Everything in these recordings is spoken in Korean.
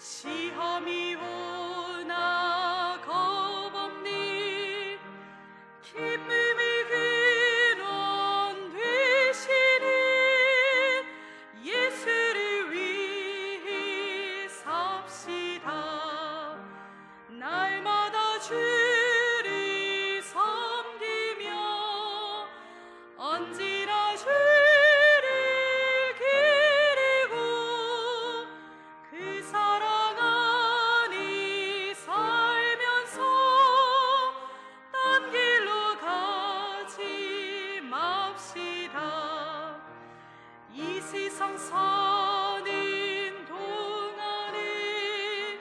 시험이 오나 겁없니 기쁨의 근원 되시는 예수를 위해 삽시다. 날마다 주를 섬기며 언제나 주를 기리고 그 사랑 안에 살면서 딴 길로 가지 맙시다. 이 세상 사는 동안에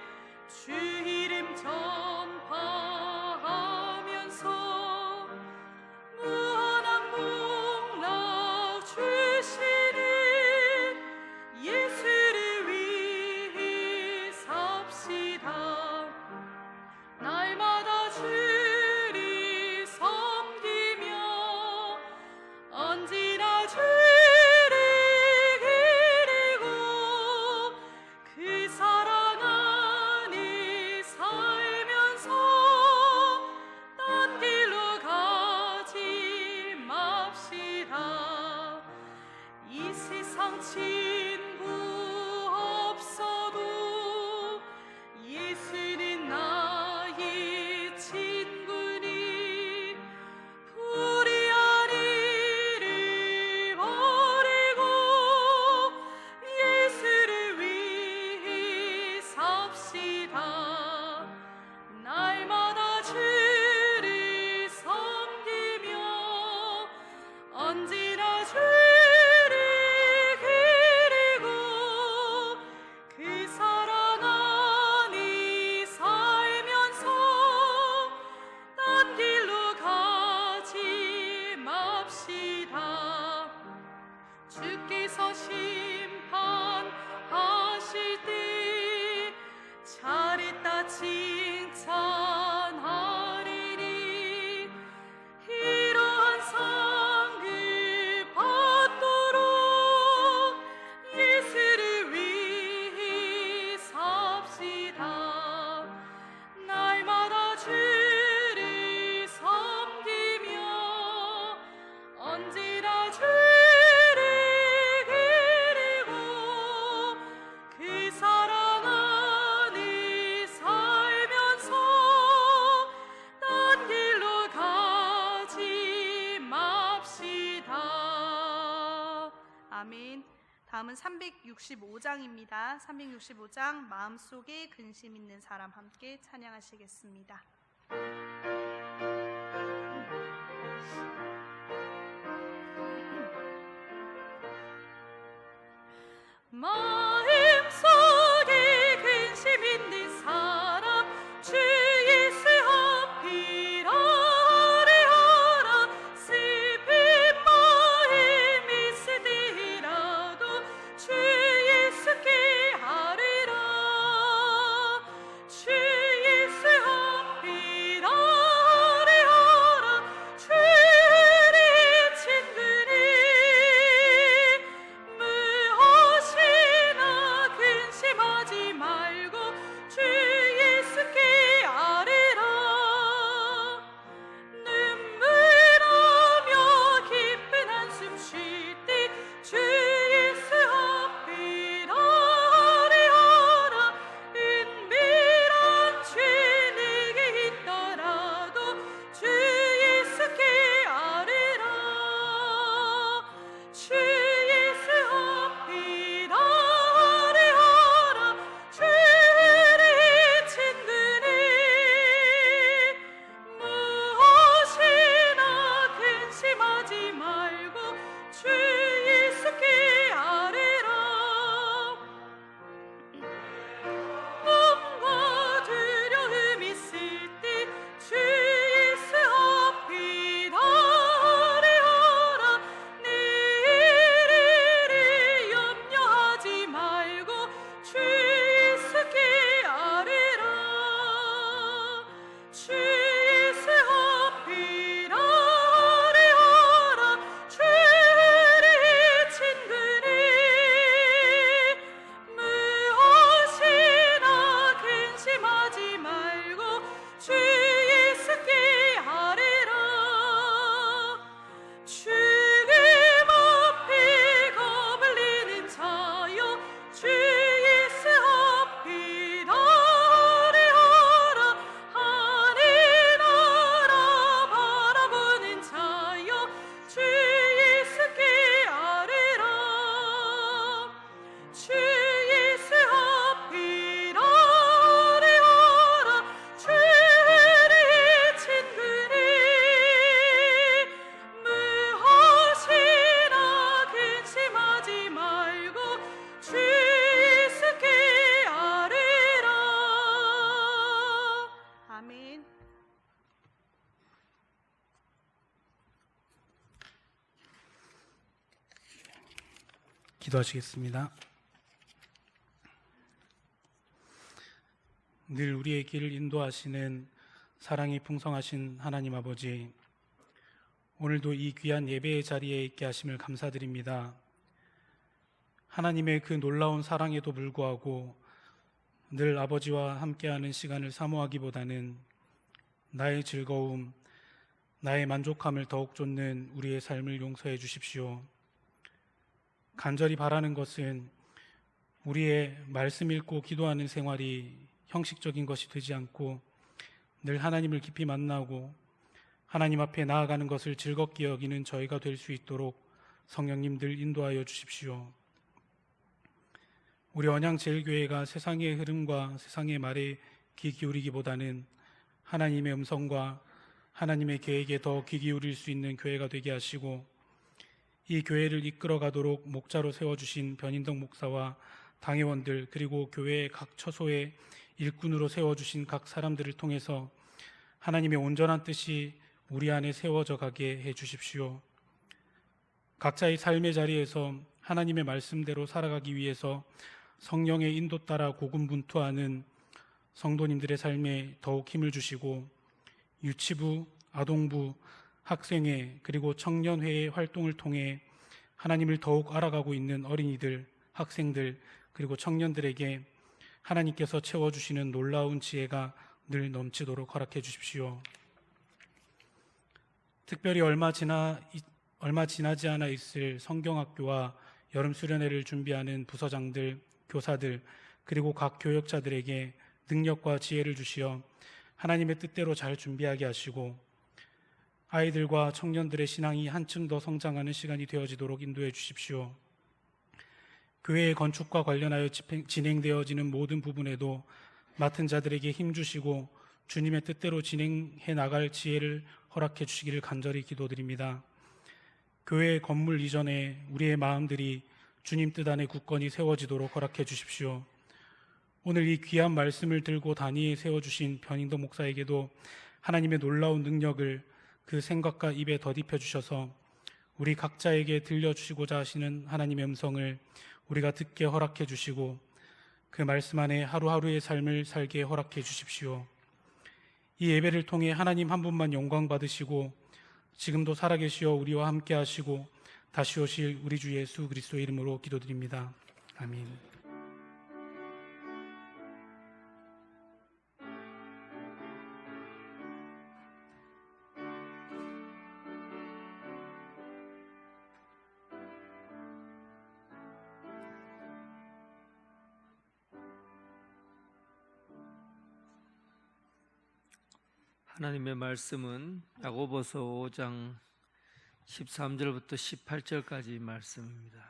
주 이름 전파하면서 무한한 복락 주시는 예수를 위해 삽시다. 날마다 주를 섬기며 언제나 주를 기리고 그 사랑 안에 살면서 딴 길로 가지 맙시다. 이 세상 친구 없어도 예수는 나의 친구니 불의한 일을 버리고 예수를 위해 삽시다. 날마다 주를 섬기며 언제나 주를 기리고 그 사랑 안에 살면서 딴 길로 가지 맙시다. 주께서 심판하실 때 잘했다 칭찬하리니 이러한 상을 받도록 예수를 위해 삽시다. 날마다 주를 섬기며 언제나 주를 기리고 그 사랑 안에 살면서 딴 길로 가지 맙시다. 아멘. 다음은 365장입니다. 365장 마음속에 근심 있는 사람 함께 찬양하시겠습니다. 마음속에 근심 있는 사람 주 예수 앞이라 아뢰어라. 슬픈 마음 있으리라도 주 예수께 아뢰라. 주 예수 앞이라 아뢰어라. 주의 친구니 무엇이나 기도하시겠습니다. 늘 우리의 길을 인도하시는 사랑이 풍성하신 하나님 아버지, 오늘도 이 귀한 예배의 자리에 있게 하심을 감사드립니다. 하나님의 그 놀라운 사랑에도 불구하고 늘 아버지와 함께하는 시간을 사모하기보다는 나의 즐거움, 나의 만족함을 더욱 쫓는 우리의 삶을 용서해 주십시오. 간절히 바라는 것은 우리의 말씀 읽고 기도하는 생활이 형식적인 것이 되지 않고 늘 하나님을 깊이 만나고 하나님 앞에 나아가는 것을 즐겁게 여기는 저희가 될 수 있도록 성령님 늘 인도하여 주십시오. 우리 언양제일교회가 세상의 흐름과 세상의 말에 귀 기울이기보다는 하나님의 음성과 하나님의 계획에 더 귀 기울일 수 있는 교회가 되게 하시고, 이 교회를 이끌어 가도록 목자로 세워주신 변인덕 목사와 당회원들, 그리고 교회의 각 처소에 일꾼으로 세워주신 각 사람들을 통해서 하나님의 온전한 뜻이 우리 안에 세워져 가게 해 주십시오. 각자의 삶의 자리에서 하나님의 말씀대로 살아가기 위해서 성령의 인도 따라 고군분투하는 성도님들의 삶에 더욱 힘을 주시고, 유치부, 아동부, 학생회, 그리고 청년회의 활동을 통해 하나님을 더욱 알아가고 있는 어린이들, 학생들, 그리고 청년들에게 하나님께서 채워주시는 놀라운 지혜가 늘 넘치도록 허락해 주십시오. 특별히 얼마 지나지 않아 있을 성경학교와 여름수련회를 준비하는 부서장들, 교사들, 그리고 각 교역자들에게 능력과 지혜를 주시어 하나님의 뜻대로 잘 준비하게 하시고, 아이들과 청년들의 신앙이 한층 더 성장하는 시간이 되어지도록 인도해 주십시오. 교회의 건축과 관련하여 진행되어지는 모든 부분에도 맡은 자들에게 힘 주시고 주님의 뜻대로 진행해 나갈 지혜를 허락해 주시기를 간절히 기도드립니다. 교회의 건물 이전에 우리의 마음들이 주님 뜻 안에 굳건히 세워지도록 허락해 주십시오. 오늘 이 귀한 말씀을 들고 단위에 세워주신 변인도 목사에게도 하나님의 놀라운 능력을 그 생각과 입에 덧입혀 주셔서 우리 각자에게 들려주시고자 하시는 하나님의 음성을 우리가 듣게 허락해 주시고, 그 말씀 안에 하루하루의 삶을 살게 허락해 주십시오. 이 예배를 통해 하나님 한 분만 영광 받으시고 지금도 살아계시어 우리와 함께 하시고 다시 오실 우리 주 예수 그리스도의 이름으로 기도드립니다. 아멘. 하나님의 말씀은 야고보서 5장 13절부터 18절까지 말씀입니다.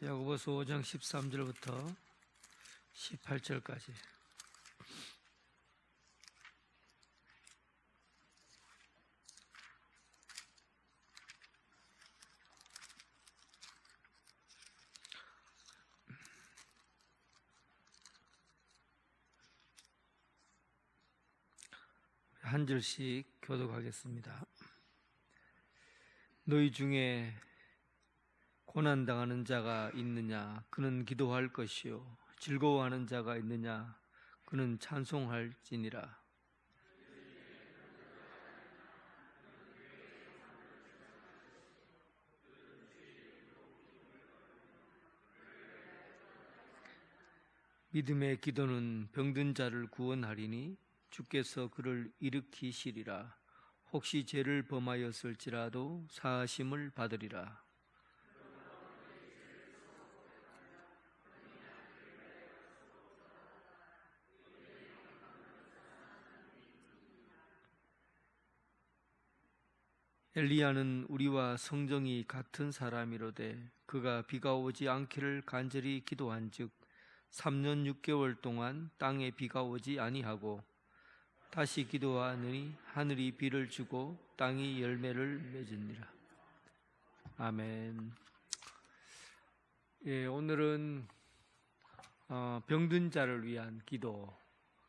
야고보서 5장 13절부터 18절까지. 한 절씩 교독하겠습니다. 너희 중에 고난당하는 자가 있느냐? 그는 기도할 것이요. 즐거워하는 자가 있느냐? 그는 찬송할지니라. 믿음의 기도는 병든 자를 구원하리니 주께서 그를 일으키시리라. 혹시 죄를 범하였을지라도 사하심을 받으리라. 엘리야는 우리와 성정이 같은 사람이로되 그가 비가 오지 않기를 간절히 기도한즉 3년 6개월 동안 땅에 비가 오지 아니하고 다시 기도하느니 하늘이 비를 주고 땅이 열매를 맺으니라. 아멘. 오늘은 병든 자를 위한 기도.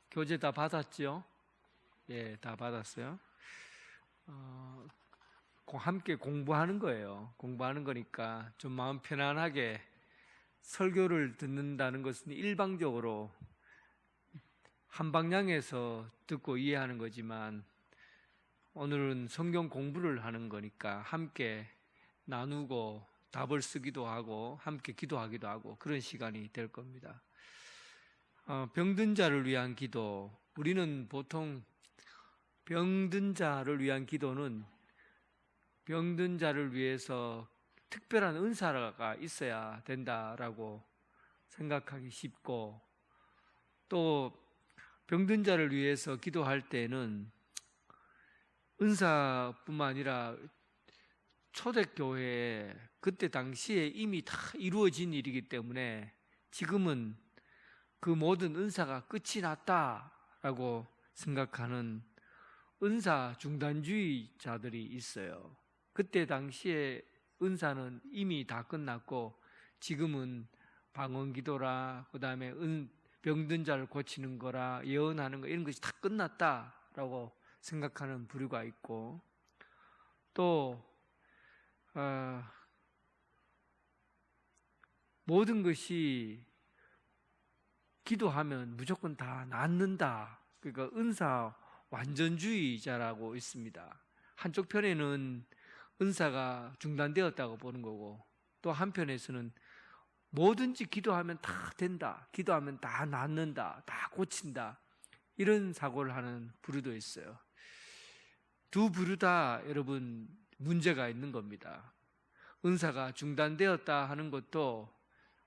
교재 다 받았죠? 예, 다 받았어요. 함께 공부하는 거예요. 공부하는 거니까 좀 마음 편안하게 설교를 듣는다는 것은 일방적으로 한 방향에서 듣고 이해하는 거지만 오늘은 성경 공부를 하는 거니까 함께 나누고 답을 쓰기도 하고 함께 기도하기도 하고 그런 시간이 될 겁니다. 병든 자를 위한 기도. 우리는 보통 병든 자를 위한 기도는 병든 자를 위해서 특별한 은사가 있어야 된다라고 생각하기 쉽고, 또 병든 자를 위해서 기도할 때는 은사뿐만 아니라 초대교회에 그때 당시에 이미 다 이루어진 일이기 때문에 지금은 그 모든 은사가 끝이 났다라고 생각하는 은사 중단주의자들이 있어요. 그때 당시에 은사는 이미 다 끝났고 지금은 방언기도라 그 다음에 병든 자를 고치는 거라 예언하는 거 이런 것이 다 끝났다라고 생각하는 부류가 있고, 또 모든 것이 기도하면 무조건 다 낫는다. 그러니까 은사 완전주의자라고 있습니다. 한쪽 편에는 은사가 중단되었다고 보는 거고, 또 한편에서는 뭐든지 기도하면 다 된다, 기도하면 다 낫는다, 다 고친다, 이런 사고를 하는 부류도 있어요. 두 부류 다 여러분 문제가 있는 겁니다. 은사가 중단되었다 하는 것도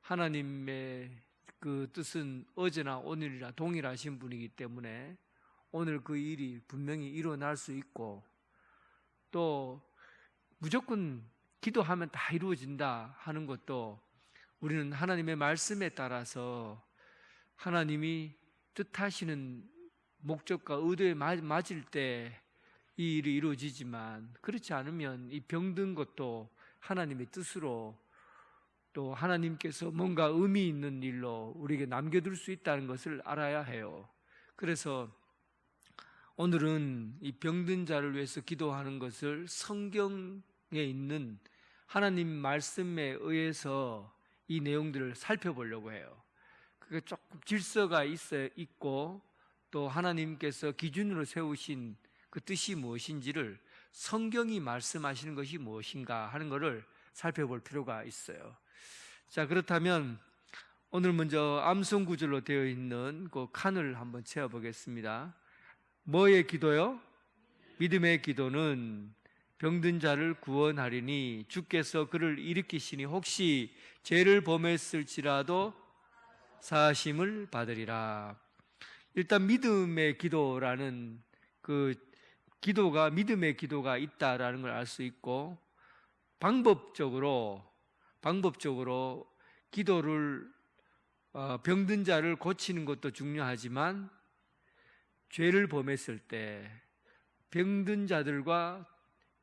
하나님의 그 뜻은 어제나 오늘이나 동일하신 분이기 때문에 오늘 그 일이 분명히 일어날 수 있고, 또 무조건 기도하면 다 이루어진다 하는 것도 우리는 하나님의 말씀에 따라서 하나님이 뜻하시는 목적과 의도에 맞을 때 이 일이 이루어지지만, 그렇지 않으면 이 병든 것도 하나님의 뜻으로 또 하나님께서 뭔가 의미 있는 일로 우리에게 남겨둘 수 있다는 것을 알아야 해요. 그래서 오늘은 이 병든 자를 위해서 기도하는 것을 성경에 있는 하나님 말씀에 의해서 이 내용들을 살펴보려고 해요. 그게 조금 질서가 있고 또 하나님께서 기준으로 세우신 그 뜻이 무엇인지를, 성경이 말씀하시는 것이 무엇인가 하는 것을 살펴볼 필요가 있어요. 자, 그렇다면 오늘 먼저 암송 구절로 되어 있는 그 칸을 한번 채워보겠습니다. 뭐의 기도요? 믿음의 기도는 병든 자를 구원하리니 주께서 그를 일으키시니 혹시 죄를 범했을지라도 사하심을 받으리라. 일단 믿음의 기도라는 그 기도가, 믿음의 기도가 있다라는 걸 알 수 있고, 방법적으로 기도를 병든 자를 고치는 것도 중요하지만 죄를 범했을 때 병든 자들과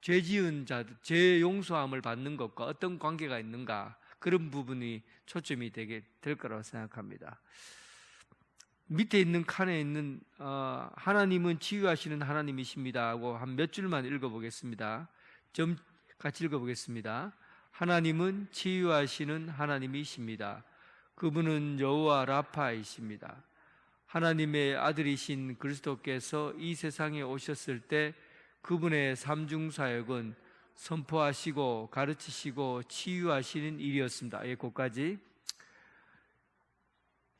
죄 지은 자들, 죄 용서함을 받는 것과 어떤 관계가 있는가, 그런 부분이 초점이 되게 될 거라고 생각합니다. 밑에 있는 칸에 있는 하나님은 치유하시는 하나님이십니다 하고 한 몇 줄만 읽어보겠습니다. 점 같이 읽어보겠습니다. 하나님은 치유하시는 하나님이십니다. 그분은 여호와 라파이십니다. 하나님의 아들이신 그리스도께서 이 세상에 오셨을 때 그분의 삼중사역은 선포하시고 가르치시고 치유하시는 일이었습니다. 예, 거기까지.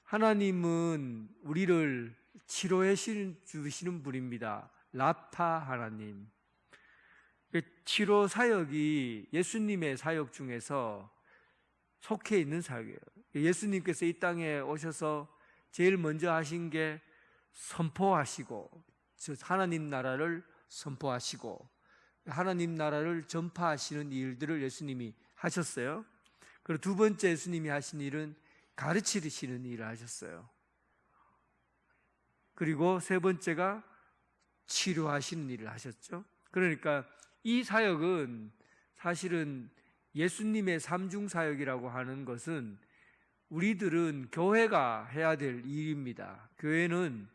하나님은 우리를 치료해 주시는 분입니다. 라파 하나님. 치료 사역이 예수님의 사역 중에서 속해 있는 사역이에요. 예수님께서 이 땅에 오셔서 제일 먼저 하신 게 선포하시고, 즉 하나님 나라를 선포하시고 하나님 나라를 전파하시는 일들을 예수님이 하셨어요. 그리고 두 번째 예수님이 하신 일은 가르치시는 일을 하셨어요. 그리고 세 번째가 치료하시는 일을 하셨죠. 그러니까 이 사역은 사실은 예수님의 삼중사역이라고 하는 것은 우리들은 교회가 해야 될 일입니다. 교회는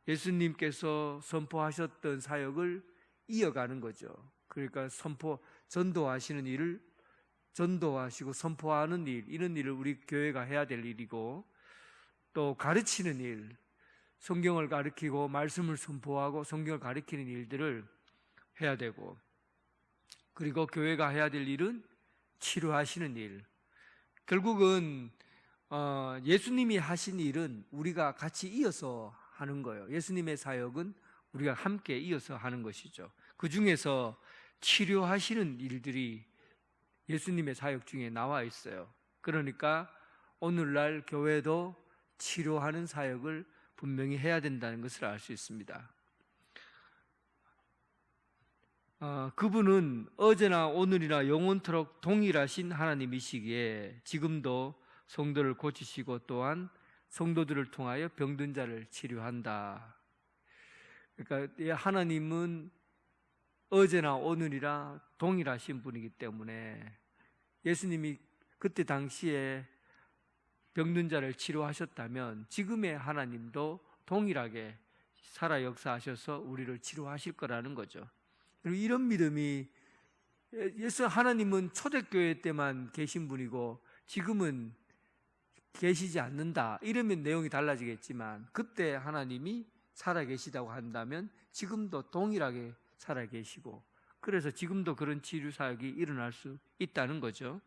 예수님께서 선포하셨던 사역을 이어가는 거죠. 그러니까 전도하시는 일을 전도하시고 선포하는 일, 이런 일을 우리 교회가 해야 될 일이고, 또 가르치는 일, 성경을 가르치고 말씀을 선포하고 성경을 가르치는 일들을 해야 되고, 그리고 교회가 해야 될 일은 치료하시는 일. 결국은 예수님이 하신 일은 우리가 같이 이어서 하는 거예요. 예수님의 사역은 우리가 함께 이어서 하는 것이죠. 그 중에서 치료하시는 일들이 예수님의 사역 중에 나와 있어요. 그러니까 오늘날 교회도 치료하는 사역을 분명히 해야 된다는 것을 알 수 있습니다. 그분은 어제나 오늘이나 영원토록 동일하신 하나님이시기에 지금도 성도를 고치시고 또한 성도들을 통하여 병든 자를 치료한다. 그러니까 하나님은 어제나 오늘이라 동일하신 분이기 때문에 예수님이 그때 당시에 병든 자를 치료하셨다면 지금의 하나님도 동일하게 살아 역사하셔서 우리를 치료하실 거라는 거죠. 그리고 이런 믿음이, 하나님은 초대교회 때만 계신 분이고 지금은 계시지 않는다, 이러면 내용이 달라지겠지만, 그때 하나님이 살아계시다고 한다면 지금도 동일하게 살아계시고, 그래서 지금도 그런 치유 사역이 일어날 수 있다는 거죠.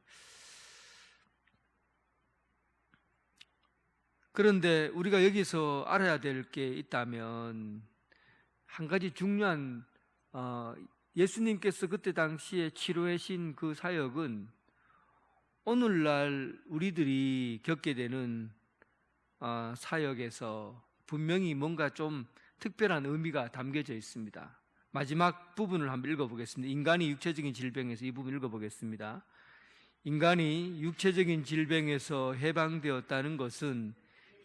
그런데 우리가 여기서 알아야 될 게 있다면, 한 가지 중요한, 예수님께서 그때 당시에 치료하신 그 사역은 오늘날 우리들이 겪게 되는 사역에서 분명히 뭔가 좀 특별한 의미가 담겨져 있습니다. 마지막 부분을 한번 읽어보겠습니다. 인간이 육체적인 질병에서 이 부분 읽어보겠습니다. 인간이 육체적인 질병에서 해방되었다는 것은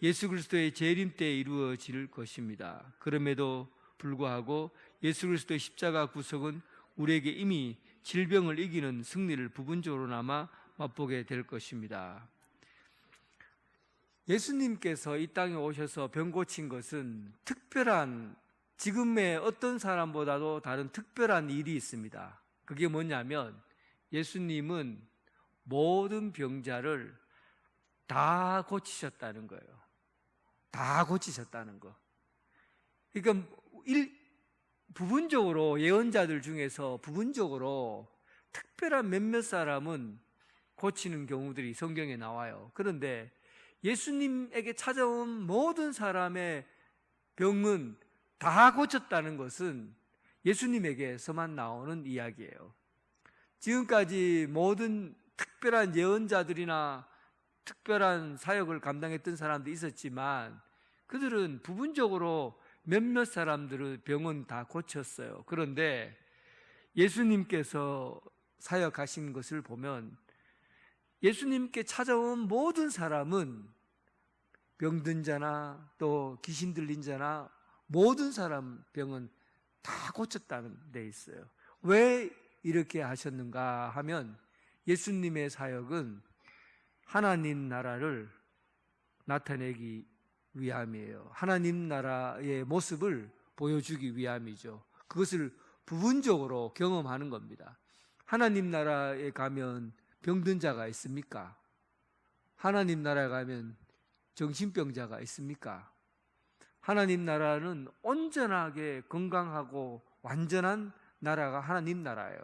예수 그리스도의 재림 때 이루어질 것입니다. 그럼에도 불구하고 예수 그리스도의 십자가 구속은 우리에게 이미 질병을 이기는 승리를 부분적으로나마 맛보게 될 것입니다. 예수님께서 이 땅에 오셔서 병 고친 것은 특별한, 지금의 어떤 사람보다도 다른 특별한 일이 있습니다. 그게 뭐냐면 예수님은 모든 병자를 다 고치셨다는 거예요. 다 고치셨다는 거. 그러니까 부분적으로 예언자들 중에서 부분적으로 특별한 몇몇 사람은 고치는 경우들이 성경에 나와요. 그런데 예수님에게 찾아온 모든 사람의 병은 다 고쳤다는 것은 예수님에게서만 나오는 이야기예요. 지금까지 모든 특별한 예언자들이나 특별한 사역을 감당했던 사람도 있었지만 그들은 부분적으로 몇몇 사람들의 병은 다 고쳤어요. 그런데 예수님께서 사역하신 것을 보면 예수님께 찾아온 모든 사람은 병든 자나 또 귀신 들린 자나 모든 사람 병은 다 고쳤다는 데 있어요. 왜 이렇게 하셨는가 하면 예수님의 사역은 하나님 나라를 나타내기 위함이에요. 하나님 나라의 모습을 보여주기 위함이죠. 그것을 부분적으로 경험하는 겁니다. 하나님 나라에 가면 병든 자가 있습니까? 하나님 나라에 가면 정신병자가 있습니까? 하나님 나라는 온전하게 건강하고 완전한 나라가 하나님 나라예요.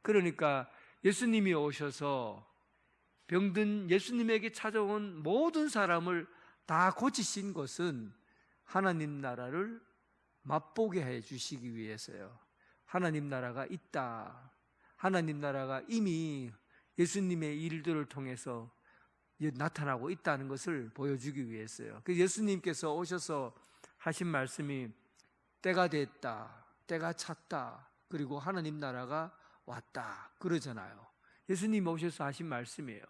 그러니까 예수님이 오셔서 병든 예수님에게 찾아온 모든 사람을 다 고치신 것은 하나님 나라를 맛보게 해 주시기 위해서요. 하나님 나라가 있다. 하나님 나라가 이미 예수님의 일들을 통해서 나타나고 있다는 것을 보여주기 위해서요. 그 예수님께서 오셔서 하신 말씀이 때가 됐다, 때가 찼다, 그리고 하나님 나라가 왔다 그러잖아요. 예수님 오셔서 하신 말씀이에요.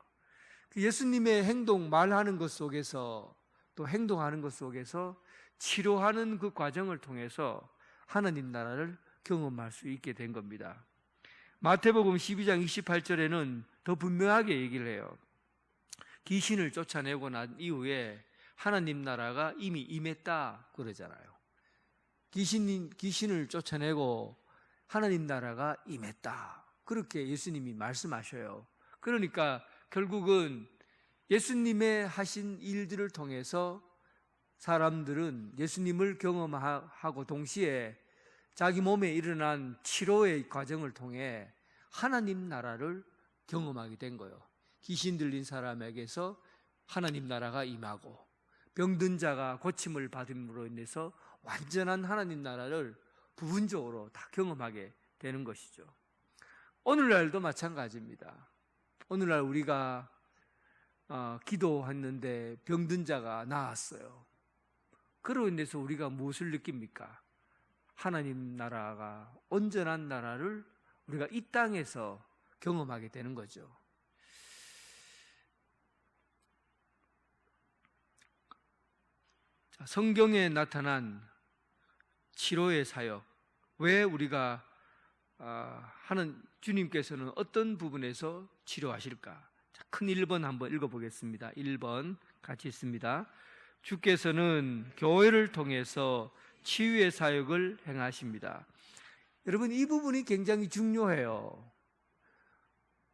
그 예수님의 행동, 말하는 것 속에서 또 행동하는 것 속에서 치료하는 그 과정을 통해서 하나님 나라를 경험할 수 있게 된 겁니다. 마태복음 12장 28절에는 더 분명하게 얘기를 해요. 귀신을 쫓아내고 난 이후에 하나님 나라가 이미 임했다 그러잖아요. 귀신을 쫓아내고 하나님 나라가 임했다, 그렇게 예수님이 말씀하셔요. 그러니까 결국은 예수님의 하신 일들을 통해서 사람들은 예수님을 경험하고 동시에 자기 몸에 일어난 치료의 과정을 통해 하나님 나라를 경험하게 된 거예요. 귀신 들린 사람에게서 하나님 나라가 임하고 병든 자가 고침을 받음으로 인해서 완전한 하나님 나라를 부분적으로 다 경험하게 되는 것이죠. 오늘날도 마찬가지입니다. 오늘날 우리가 기도했는데 병든 자가 나았어요. 그로 인해서 우리가 무엇을 느낍니까? 하나님 나라가, 온전한 나라를 우리가 이 땅에서 경험하게 되는 거죠. 성경에 나타난 치료의 사역, 왜 우리가 하는 주님께서는 어떤 부분에서 치료하실까? 큰 1번 한번 읽어보겠습니다. 1번 같이 있습니다. 주께서는 교회를 통해서 치유의 사역을 행하십니다. 여러분, 이 부분이 굉장히 중요해요.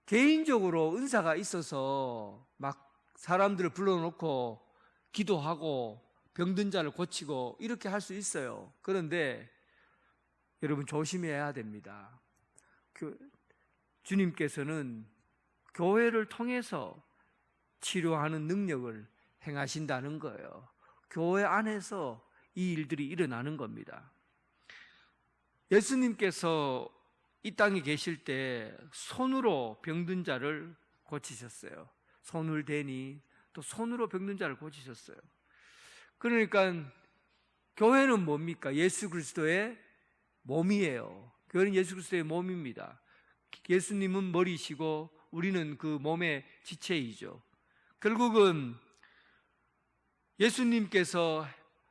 개인적으로 은사가 있어서 막 사람들을 불러놓고 기도하고 병든 자를 고치고 이렇게 할 수 있어요. 그런데 여러분 조심해야 됩니다. 주님께서는 교회를 통해서 치료하는 능력을 행하신다는 거예요. 교회 안에서 이 일들이 일어나는 겁니다. 예수님께서 이 땅에 계실 때 손으로 병든 자를 고치셨어요. 손을 대니 또 손으로 병든 자를 고치셨어요. 그러니까 교회는 뭡니까? 예수 그리스도의 몸이에요. 교회는 예수 그리스도의 몸입니다. 예수님은 머리시고 우리는 그 몸의 지체이죠. 결국은 예수님께서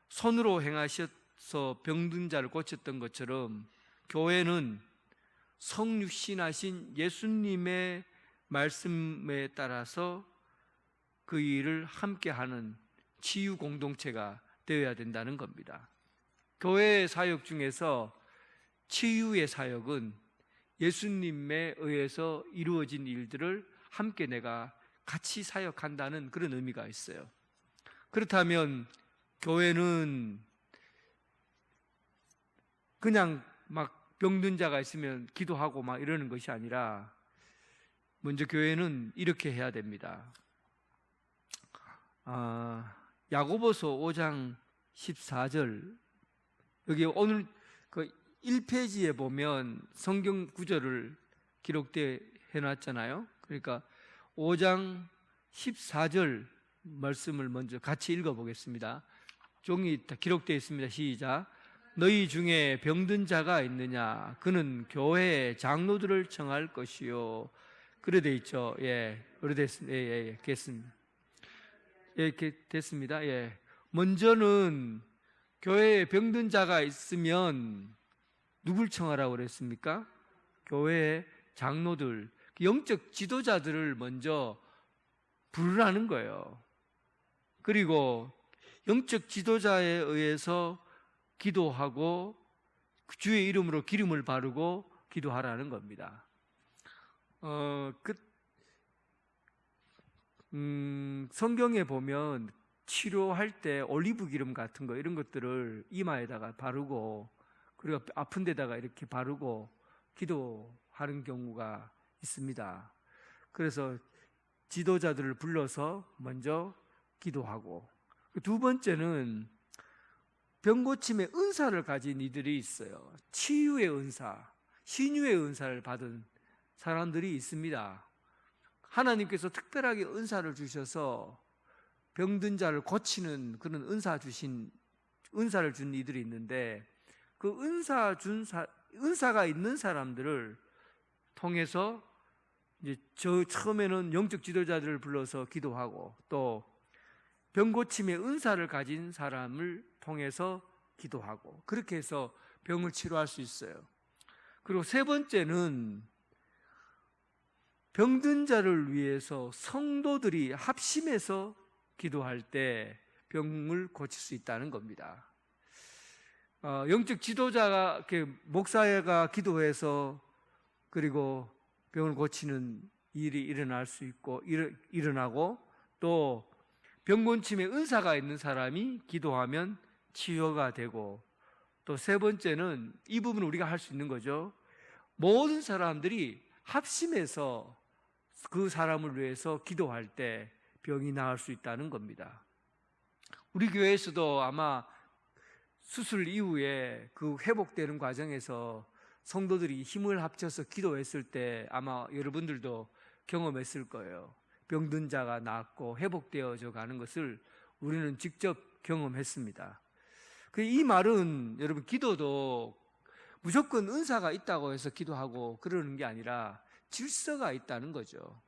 손으로 행하셔서 병든 자를 고쳤던 것처럼 교회는 성육신하신 예수님의 말씀에 따라서 그 일을 함께하는 치유 공동체가 되어야 된다는 겁니다. 교회의 사역 중에서 치유의 사역은 예수님에 의해서 이루어진 일들을 함께 내가 같이 사역한다는 그런 의미가 있어요. 그렇다면 교회는 그냥 막 병든 자가 있으면 기도하고 막 이러는 것이 아니라 먼저 교회는 이렇게 해야 됩니다. 야고보서 5장 14절, 여기 오늘 그 1페이지에 보면 성경 구절을 기록되어 해놨잖아요. 그러니까 5장 14절 말씀을 먼저 같이 읽어보겠습니다. 종이 다 기록되어 있습니다. 시작. 너희 중에 병든 자가 있느냐? 그는 교회의 장로들을 청할 것이요. 그래 돼 있죠. 예, 그래 됐습니다. 예, 됐습니다. 예, 이렇게 됐습니다. 예. 먼저는 교회에 병든 자가 있으면 누굴 청하라고 그랬습니까? 교회의 장로들, 영적 지도자들을 먼저 부르라는 거예요. 그리고 영적 지도자에 의해서 기도하고 주의 이름으로 기름을 바르고 기도하라는 겁니다. 성경에 보면 치료할 때 올리브 기름 같은 거 이런 것들을 이마에다가 바르고 그리고 아픈 데다가 이렇게 바르고 기도하는 경우가 있습니다. 그래서 지도자들을 불러서 먼저 기도하고, 두 번째는 병고침의 은사를 가진 이들이 있어요. 치유의 은사, 신유의 은사를 받은 사람들이 있습니다. 하나님께서 특별하게 은사를 주셔서 병든 자를 고치는 그런 은사를 준 이들이 있는데, 그 은사가 있는 사람들을 통해서 이제 처음에는 영적 지도자들을 불러서 기도하고, 또 병고침의 은사를 가진 사람을 통해서 기도하고, 그렇게 해서 병을 치료할 수 있어요. 그리고 세 번째는 병든 자를 위해서 성도들이 합심해서 기도할 때 병을 고칠 수 있다는 겁니다. 영적 지도자가, 목사가 기도해서 그리고 병을 고치는 일이 일어날 수 있고, 일어나고, 또 병곤침에 은사가 있는 사람이 기도하면 치유가 되고, 또 세 번째는 이 부분을 우리가 할 수 있는 거죠. 모든 사람들이 합심해서 그 사람을 위해서 기도할 때 병이 나을 수 있다는 겁니다. 우리 교회에서도 아마 수술 이후에 그 회복되는 과정에서 성도들이 힘을 합쳐서 기도했을 때 아마 여러분들도 경험했을 거예요. 병든 자가 낫고 회복되어져 가는 것을 우리는 직접 경험했습니다. 이 말은 여러분, 기도도 무조건 은사가 있다고 해서 기도하고 그러는 게 아니라 질서가 있다는 거죠.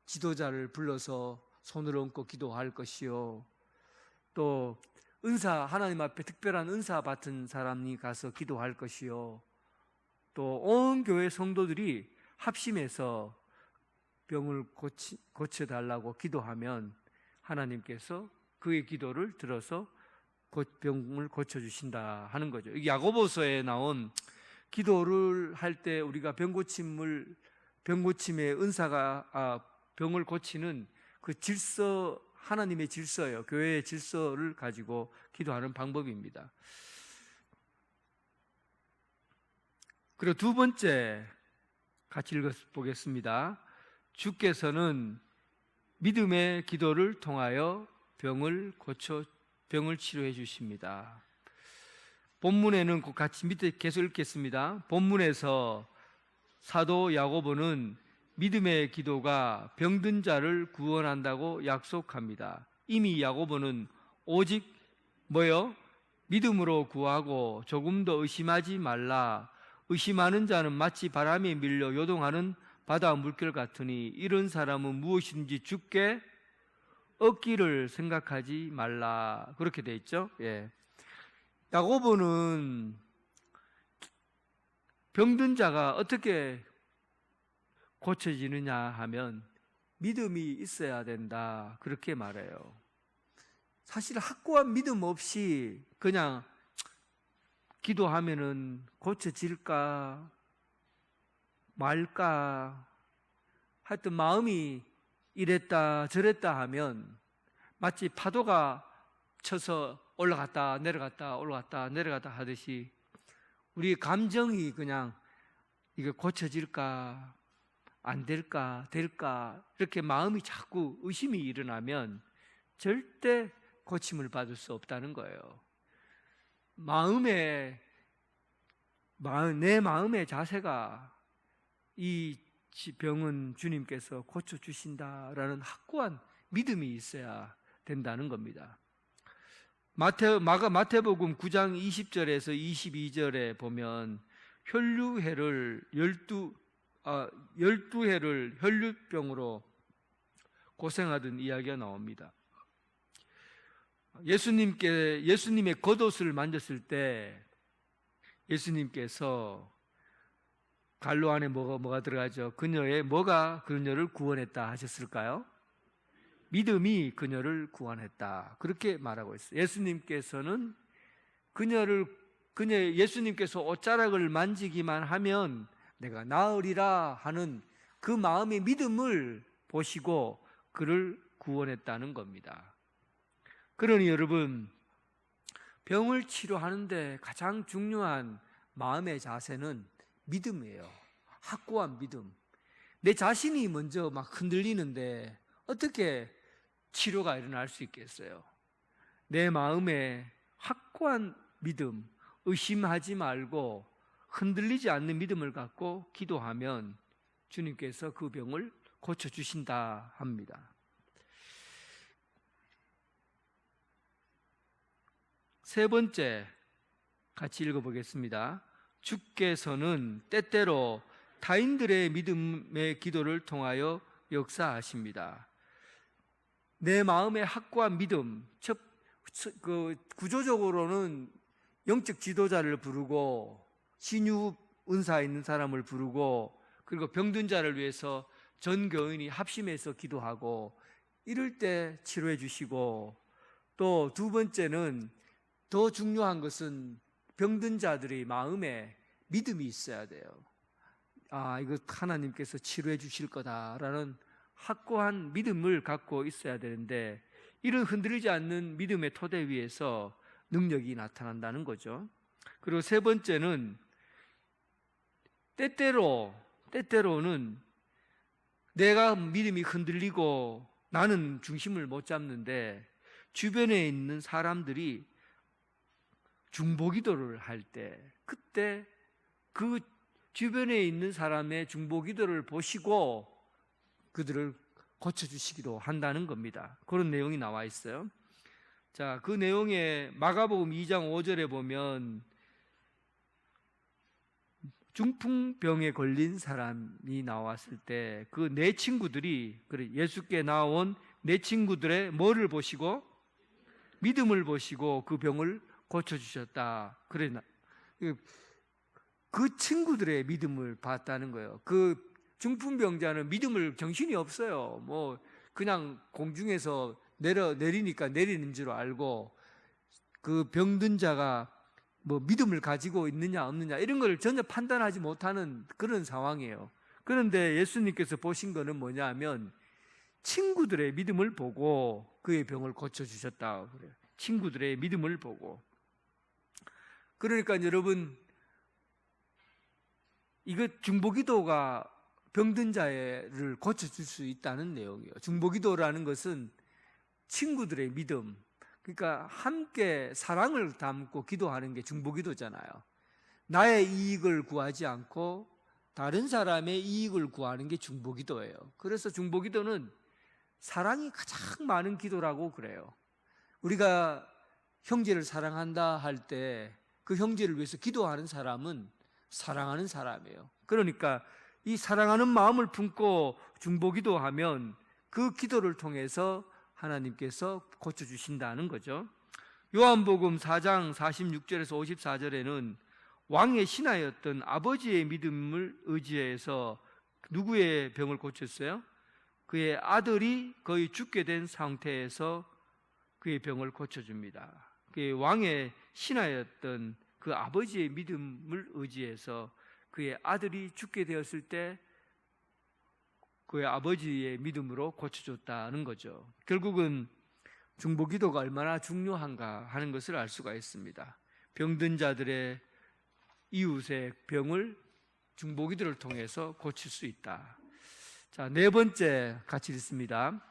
지도자를 불러서 손을 얹고 기도할 것이요, 또 하나님 앞에 특별한 은사 받은 사람이 가서 기도할 것이요, 또 온 교회 성도들이 합심해서 병을 고쳐달라고 기도하면 하나님께서 그의 기도를 들어서 병을 고쳐주신다 하는 거죠. 야고보서에 나온 기도를 할 때 우리가 병고침의 은사가 병을 고치는 그 질서, 하나님의 질서예요. 교회의 질서를 가지고 기도하는 방법입니다. 그리고 두 번째 같이 읽어보겠습니다. 주께서는 믿음의 기도를 통하여 병을 치료해 주십니다. 본문에는 같이 밑에 계속 읽겠습니다. 본문에서 사도 야고보는 믿음의 기도가 병든 자를 구원한다고 약속합니다. 이미 야고보는 오직 믿음으로 구하고 조금 더 의심하지 말라. 의심하는 자는 마치 바람에 밀려 요동하는 바다 물결 같으니 이런 사람은 무엇이든지 주께 얻기를 생각하지 말라. 그렇게 돼 있죠. 야고보는 병든 자가 어떻게 고쳐지느냐 하면 믿음이 있어야 된다, 그렇게 말해요. 사실 확고한 믿음 없이 그냥 기도하면은 고쳐질까 말까, 하여튼 마음이 이랬다 저랬다 하면 마치 파도가 쳐서 올라갔다 내려갔다 올라갔다 내려갔다 하듯이 우리 감정이 그냥 이게 고쳐질까 안 될까 이렇게 마음이 자꾸 의심이 일어나면 절대 고침을 받을 수 없다는 거예요. 내 마음의 자세가 이 병은 주님께서 고쳐주신다라는 확고한 믿음이 있어야 된다는 겁니다. 마태복음 9장 20절에서 22절에 보면 혈류해를 12해를 혈류병으로 고생하던 이야기가 나옵니다. 예수님의 겉옷을 만졌을 때 예수님께서 갈로 안에 뭐가 들어가죠? 그녀의 뭐가 그녀를 구원했다 하셨을까요? 믿음이 그녀를 구원했다, 그렇게 말하고 있어요. 예수님께서는 예수님께서 옷자락을 만지기만 하면 내가 나으리라 하는 그 마음의 믿음을 보시고 그를 구원했다는 겁니다. 그러니 여러분, 병을 치료하는데 가장 중요한 마음의 자세는 믿음이에요. 확고한 믿음. 내 자신이 먼저 막 흔들리는데 어떻게 치료가 일어날 수 있겠어요? 내 마음에 확고한 믿음, 의심하지 말고 흔들리지 않는 믿음을 갖고 기도하면 주님께서 그 병을 고쳐주신다 합니다. 세 번째 같이 읽어보겠습니다. 주께서는 때때로 타인들의 믿음의 기도를 통하여 역사하십니다. 내 마음의 확고한 믿음, 구조적으로는 영적 지도자를 부르고 신유 은사 있는 사람을 부르고 그리고 병든 자를 위해서 전 교인이 합심해서 기도하고 이럴 때 치료해 주시고, 또 두 번째는 더 중요한 것은 병든 자들의 마음에 믿음이 있어야 돼요. 아, 이거 하나님께서 치료해 주실 거다라는 확고한 믿음을 갖고 있어야 되는데, 이런 흔들리지 않는 믿음의 토대 위에서 능력이 나타난다는 거죠. 그리고 세 번째는 때때로는 내가 믿음이 흔들리고 나는 중심을 못 잡는데 주변에 있는 사람들이 중보기도를 할 때, 그때 그 주변에 있는 사람의 중보기도를 보시고 그들을 고쳐주시기도 한다는 겁니다. 그런 내용이 나와 있어요. 자, 그 내용에 마가복음 2장 5절에 보면 중풍병에 걸린 사람이 나왔을 때 그 네 친구들이, 예수께 나온 네 친구들의 뭐를 보시고? 믿음을 보시고 그 병을 고쳐주셨다. 그 친구들의 믿음을 봤다는 거예요. 그 중풍병자는 믿음을 정신이 없어요. 뭐 그냥 공중에서 내리니까 내리는 줄 알고, 그 병든 자가 뭐 믿음을 가지고 있느냐 없느냐 이런 걸 전혀 판단하지 못하는 그런 상황이에요. 그런데 예수님께서 보신 거는 뭐냐 하면 친구들의 믿음을 보고 그의 병을 고쳐주셨다 그래요. 친구들의 믿음을 보고. 그러니까 여러분, 이거 중보기도가 병든 자를 고쳐줄 수 있다는 내용이에요. 중보기도라는 것은 친구들의 믿음, 그러니까 함께 사랑을 담고 기도하는 게 중보기도잖아요. 나의 이익을 구하지 않고 다른 사람의 이익을 구하는 게 중보기도예요. 그래서 중보기도는 사랑이 가장 많은 기도라고 그래요. 우리가 형제를 사랑한다 할 때 그 형제를 위해서 기도하는 사람은 사랑하는 사람이에요. 그러니까 이 사랑하는 마음을 품고 중보기도하면 그 기도를 통해서 하나님께서 고쳐주신다는 거죠. 요한복음 4장 46절에서 54절에는 왕의 신하였던 아버지의 믿음을 의지해서 누구의 병을 고쳤어요? 그의 아들이 거의 죽게 된 상태에서 그의 병을 고쳐줍니다. 그의 왕의 신하였던 그 아버지의 믿음을 의지해서 그의 아들이 죽게 되었을 때 그의 아버지의 믿음으로 고쳐줬다는 거죠. 결국은 중보기도가 얼마나 중요한가 하는 것을 알 수가 있습니다. 병든 자들의 이웃의 병을 중보기도를 통해서 고칠 수 있다. 자, 네 번째 같이 읽습니다.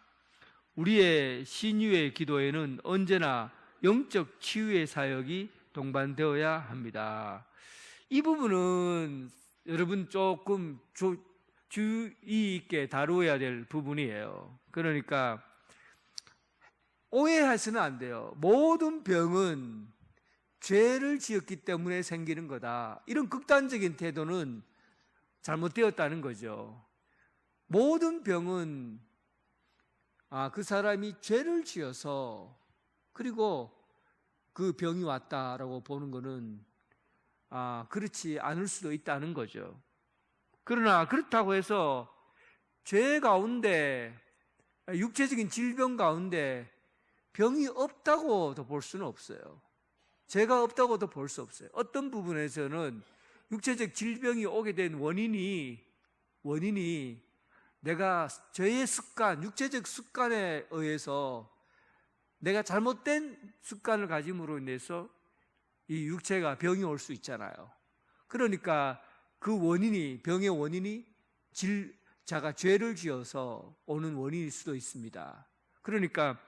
우리의 신유의 기도에는 언제나 영적 치유의 사역이 동반되어야 합니다. 이 부분은 여러분 조금 주의 있게 다루어야 될 부분이에요. 그러니까 오해하시면 안 돼요. 모든 병은 죄를 지었기 때문에 생기는 거다, 이런 극단적인 태도는 잘못되었다는 거죠. 모든 병은 그 사람이 죄를 지어서 그리고 그 병이 왔다라고 보는 거는 그렇지 않을 수도 있다는 거죠. 그러나 그렇다고 해서 죄 가운데, 육체적인 질병 가운데 병이 없다고도 볼 수는 없어요. 죄가 없다고도 볼 수 없어요. 어떤 부분에서는 육체적 질병이 오게 된 원인이 내가 죄의 습관, 육체적 습관에 의해서 내가 잘못된 습관을 가짐으로 인해서 이 육체가 병이 올 수 있잖아요. 그러니까 그 원인이, 병의 원인이 자가 죄를 지어서 오는 원인일 수도 있습니다. 그러니까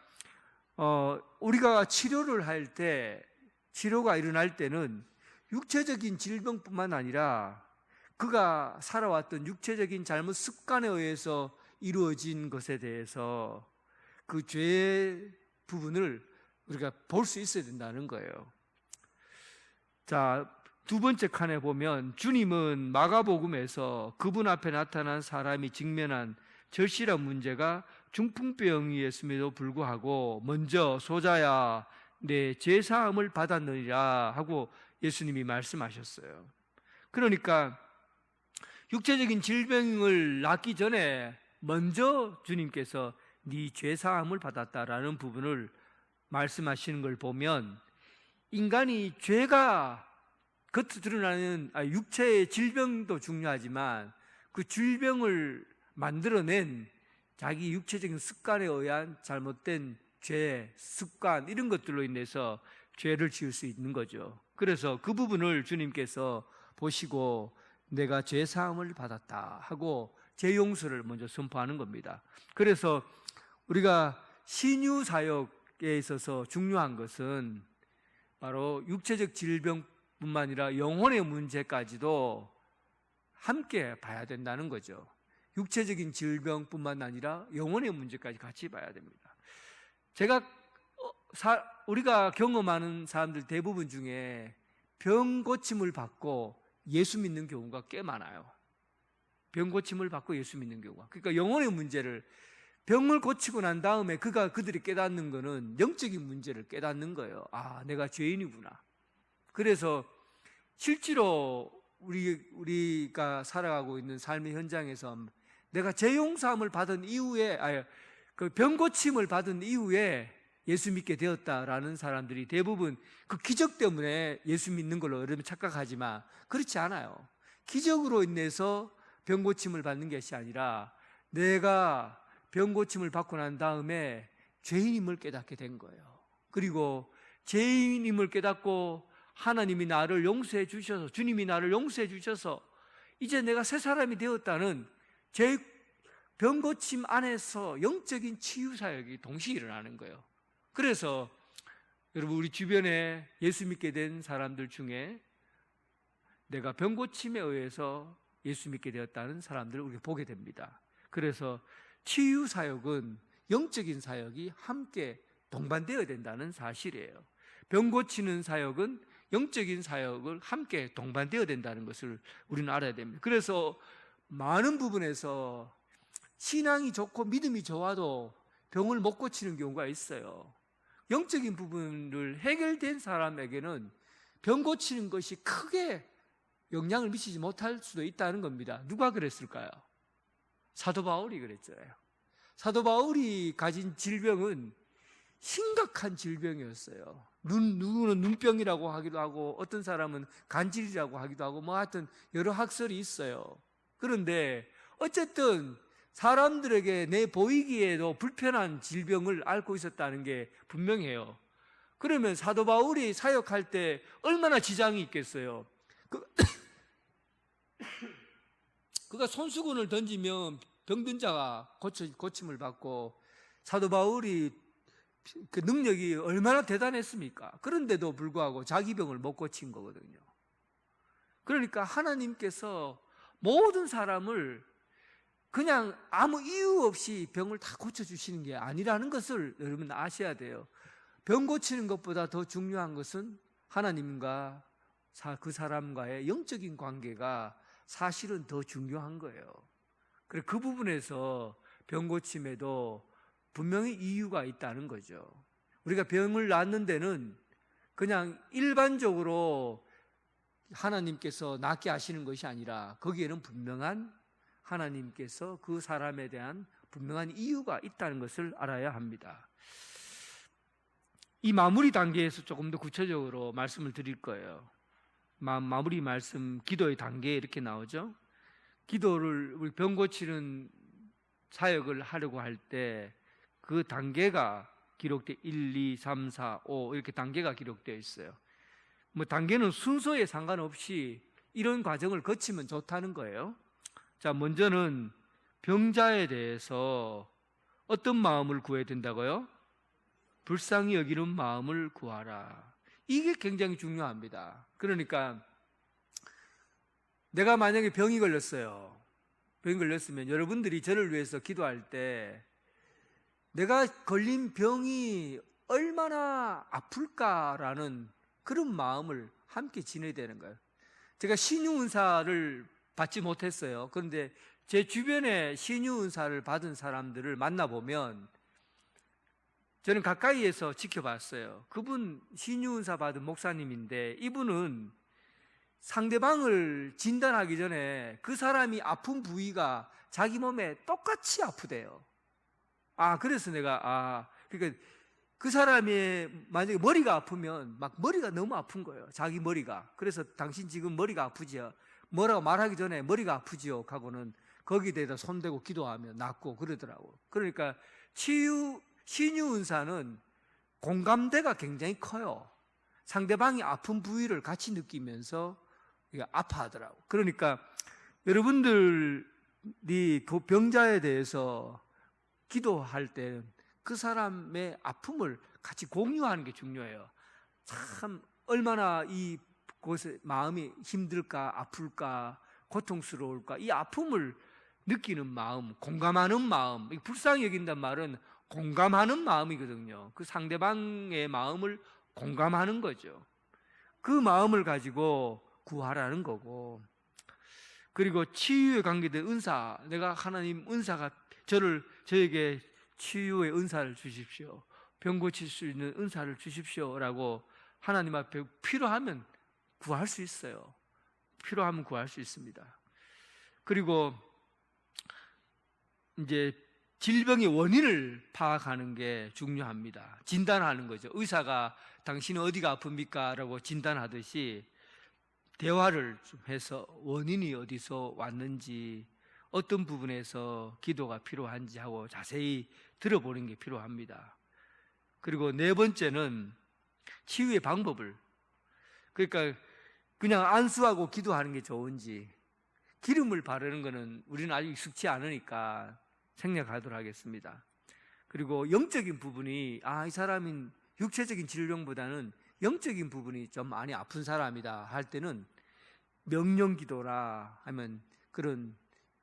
우리가 치료를 할 때, 치료가 일어날 때는 육체적인 질병뿐만 아니라 그가 살아왔던 육체적인 잘못 습관에 의해서 이루어진 것에 대해서 그 죄의 부분을 우리가 볼 수 있어야 된다는 거예요. 자, 두 번째 칸에 보면 주님은 마가복음에서 그분 앞에 나타난 사람이 직면한 절실한 문제가 중풍병이었음에도 불구하고 먼저 소자야 내 죄사함을 받았느니라 하고 예수님이 말씀하셨어요. 그러니까 육체적인 질병을 낫기 전에 먼저 주님께서 네 죄사함을 받았다라는 부분을 말씀하시는 걸 보면, 인간이 죄가 겉으로 드러나는 육체의 질병도 중요하지만 그 질병을 만들어낸 자기 육체적인 습관에 의한 잘못된 죄, 습관, 이런 것들로 인해서 죄를 지을 수 있는 거죠. 그래서 그 부분을 주님께서 보시고 내가 죄 사함을 받았다 하고 죄 용서를 먼저 선포하는 겁니다. 그래서 우리가 신유 사역에 있어서 중요한 것은 바로 육체적 질병뿐만 아니라 영혼의 문제까지도 함께 봐야 된다는 거죠. 육체적인 질병뿐만 아니라 영혼의 문제까지 같이 봐야 됩니다. 제가 우리가 경험하는 사람들 대부분 중에 병 고침을 받고 예수 믿는 경우가 꽤 많아요. 병 고침을 받고 예수 믿는 경우가. 그러니까 영혼의 문제를, 병을 고치고 난 다음에 그들이 깨닫는 거는 영적인 문제를 깨닫는 거예요. 아, 내가 죄인이구나. 그래서 실제로 우리가 살아가고 있는 삶의 현장에서 내가 죄 용서함을 받은 이후에, 그 병 고침을 받은 이후에 예수 믿게 되었다라는 사람들이 대부분 그 기적 때문에 예수 믿는 걸로 여러분 착각하지만 그렇지 않아요. 기적으로 인해서 병 고침을 받는 것이 아니라 내가 병 고침을 받고 난 다음에 죄인임을 깨닫게 된 거예요. 그리고 죄인임을 깨닫고 하나님이 나를 용서해 주셔서, 주님이 나를 용서해 주셔서 이제 내가 새 사람이 되었다는 제 병 고침 안에서 영적인 치유 사역이 동시에 일어나는 거예요. 그래서 여러분, 우리 주변에 예수 믿게 된 사람들 중에 내가 병 고침에 의해서 예수 믿게 되었다는 사람들을 우리가 보게 됩니다. 그래서 치유 사역은 영적인 사역이 함께 동반되어야 된다는 사실이에요. 병 고치는 사역은 영적인 사역을 함께 동반되어야 된다는 것을 우리는 알아야 됩니다. 그래서 많은 부분에서 신앙이 좋고 믿음이 좋아도 병을 못 고치는 경우가 있어요. 영적인 부분을 해결된 사람에게는 병 고치는 것이 크게 영향을 미치지 못할 수도 있다는 겁니다. 누가 그랬을까요? 사도 바울이 그랬잖아요. 사도 바울이 가진 질병은 심각한 질병이었어요. 누구는 눈병이라고 하기도 하고 어떤 사람은 간질이라고 하기도 하고 뭐 하여튼 여러 학설이 있어요. 그런데 어쨌든 사람들에게 내 보이기에도 불편한 질병을 앓고 있었다는 게 분명해요. 그러면 사도 바울이 사역할 때 얼마나 지장이 있겠어요. 그가 손수건을 던지면 병든 자가 고침을 받고, 사도 바울이 그 능력이 얼마나 대단했습니까? 그런데도 불구하고 자기 병을 못 고친 거거든요. 그러니까 하나님께서 모든 사람을 그냥 아무 이유 없이 병을 다 고쳐주시는 게 아니라는 것을 여러분 아셔야 돼요. 병 고치는 것보다 더 중요한 것은 하나님과 그 사람과의 영적인 관계가 사실은 더 중요한 거예요. 그래서 그 부분에서 병 고침에도 분명히 이유가 있다는 거죠. 우리가 병을 낫는 데는 그냥 일반적으로 하나님께서 낫게 하시는 것이 아니라 거기에는 분명한 하나님께서 그 사람에 대한 분명한 이유가 있다는 것을 알아야 합니다. 이 마무리 단계에서 조금 더 구체적으로 말씀을 드릴 거예요. 마무리 말씀, 기도의 단계에 이렇게 나오죠. 기도를, 우리 병 고치는 사역을 하려고 할 때 그 단계가 기록돼 1, 2, 3, 4, 5 이렇게 단계가 기록되어 있어요. 뭐 단계는 순서에 상관없이 이런 과정을 거치면 좋다는 거예요. 자, 먼저는 병자에 대해서 어떤 마음을 구해야 된다고요? 불쌍히 여기는 마음을 구하라. 이게 굉장히 중요합니다. 그러니까 내가 만약에 병이 걸렸어요. 병이 걸렸으면 여러분들이 저를 위해서 기도할 때 내가 걸린 병이 얼마나 아플까라는 그런 마음을 함께 지내야 되는 거예요. 제가 신유은사를 받지 못했어요. 그런데 제 주변에 신유은사를 받은 사람들을 만나보면 저는 가까이에서 지켜봤어요. 그분 신유은사 받은 목사님인데 이분은 상대방을 진단하기 전에 그 사람이 아픈 부위가 자기 몸에 똑같이 아프대요. 그래서 내가 그러니까 그 사람이 만약에 머리가 아프면 막 머리가 너무 아픈 거예요. 자기 머리가. 그래서 당신 지금 머리가 아프지요? 뭐라고 말하기 전에 머리가 아프지요? 하고는 거기에 대해서 손대고 기도하면 낫고 그러더라고. 그러니까 신유 은사는 공감대가 굉장히 커요. 상대방이 아픈 부위를 같이 느끼면서 아파하더라고. 그러니까 여러분들이 그 병자에 대해서 기도할 때 그 사람의 아픔을 같이 공유하는 게 중요해요. 참 얼마나 이 곳에 마음이 힘들까, 아플까, 고통스러울까, 이 아픔을 느끼는 마음, 공감하는 마음. 불쌍히 여긴다는 말은 공감하는 마음이거든요. 그 상대방의 마음을 공감하는 거죠. 그 마음을 가지고 구하라는 거고, 그리고 치유에 관계된 은사, 내가 하나님 은사가 저에게 치유의 은사를 주십시오, 병 고칠 수 있는 은사를 주십시오라고 하나님 앞에 필요하면 구할 수 있어요. 필요하면 구할 수 있습니다. 그리고 이제 질병의 원인을 파악하는 게 중요합니다. 진단하는 거죠. 의사가 당신은 어디가 아픕니까? 라고 진단하듯이 대화를 좀 해서 원인이 어디서 왔는지, 어떤 부분에서 기도가 필요한지 하고 자세히 들어보는 게 필요합니다. 그리고 네 번째는 치유의 방법을, 그러니까 그냥 안수하고 기도하는 게 좋은지, 기름을 바르는 거는 우리는 아직 익숙치 않으니까 생략하도록 하겠습니다. 그리고 영적인 부분이 이 사람은 육체적인 질병보다는 영적인 부분이 좀 많이 아픈 사람이다 할 때는 명령기도라 하면 그런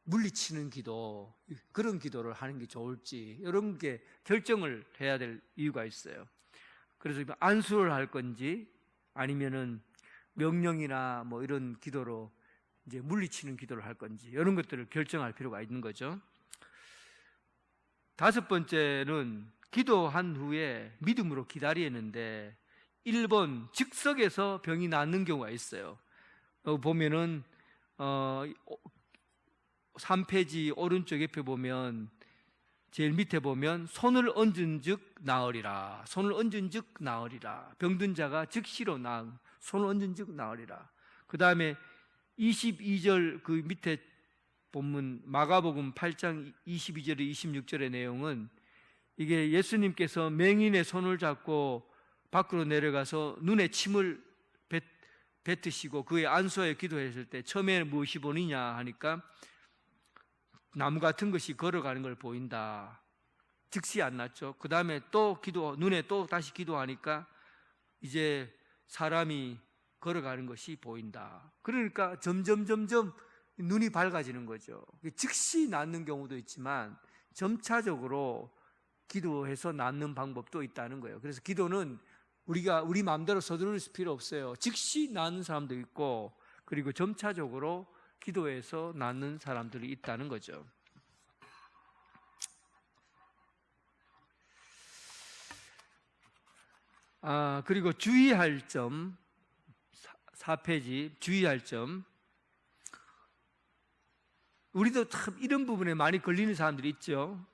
물리치는 기도, 그런 기도를 하는 게 좋을지 이런 게 결정을 해야 될 이유가 있어요. 그래서 안수를 할 건지 아니면은 명령이나 뭐 이런 기도로 이제 물리치는 기도를 할 건지 이런 것들을 결정할 필요가 있는 거죠. 다섯 번째는 기도한 후에 믿음으로 기다리는데 1번 즉석에서 병이 낫는 경우가 있어요. 보면은 3페이지 오른쪽 옆에 보면 제일 밑에 보면 손을 얹은 즉 나으리라, 손을 얹은 즉 나으리라, 병든 자가 즉시로 손을 얹은 즉 나으리라. 그 다음에 22절 그 밑에 본문 마가복음 8장 22절에 26절의 내용은 이게 예수님께서 맹인의 손을 잡고 밖으로 내려가서 눈에 침을 뱉으시고 그의 안수하여 기도했을 때 처음에 무엇이 보이냐 하니까 나무 같은 것이 걸어가는 걸 보인다. 즉시 안 났죠. 그 다음에 또 눈에 또 다시 기도하니까 이제 사람이 걸어가는 것이 보인다. 그러니까 점점 눈이 밝아지는 거죠. 즉시 낫는 경우도 있지만 점차적으로 기도해서 낫는 방법도 있다는 거예요. 그래서 기도는 우리 마음대로 서두를 필요 없어요. 즉시 낫는 사람도 있고, 그리고 점차적으로 기도해서 낫는 사람들이 있다는 거죠. 그리고 주의할 점, 4페이지 주의할 점. 우리도 참 이런 부분에 많이 걸리는 사람들이 있죠.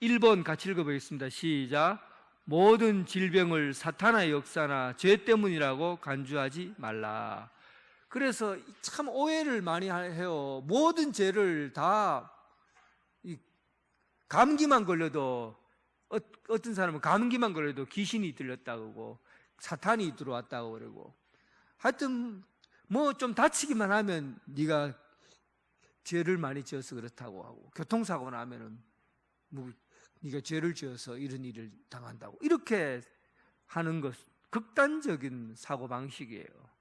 1번 같이 읽어보겠습니다. 시작. 모든 질병을 사탄의 역사나 죄 때문이라고 간주하지 말라. 그래서 참 오해를 많이 해요. 모든 죄를 다 감기만 걸려도, 어떤 사람은 감기만 걸려도 귀신이 들렸다고 그러고 사탄이 들어왔다고 그러고, 하여튼 뭐 좀 다치기만 하면 네가 죄를 많이 지어서 그렇다고 하고, 교통사고 나면은 뭐 네가 죄를 지어서 이런 일을 당한다고, 이렇게 하는 것 극단적인 사고방식이에요.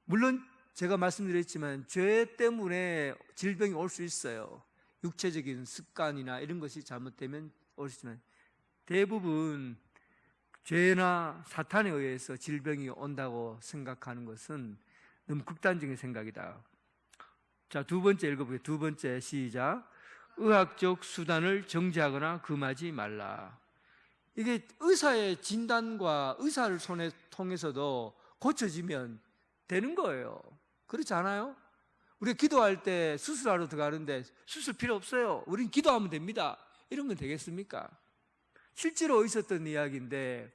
물론 제가 말씀드렸지만 죄 때문에 질병이 올 수 있어요. 육체적인 습관이나 이런 것이 잘못되면 올 수 있지만 대부분 죄나 사탄에 의해서 질병이 온다고 생각하는 것은 너무 극단적인 생각이다. 자, 두 번째 읽어보게요. 두 번째 시작. 의학적 수단을 정지하거나 금하지 말라. 이게 의사의 진단과 의사를 통해서도 고쳐지면 되는 거예요. 그렇지 않아요? 우리가 기도할 때 수술하러 들어가는데 수술 필요 없어요. 우린 기도하면 됩니다. 이러면 되겠습니까? 실제로 있었던 이야기인데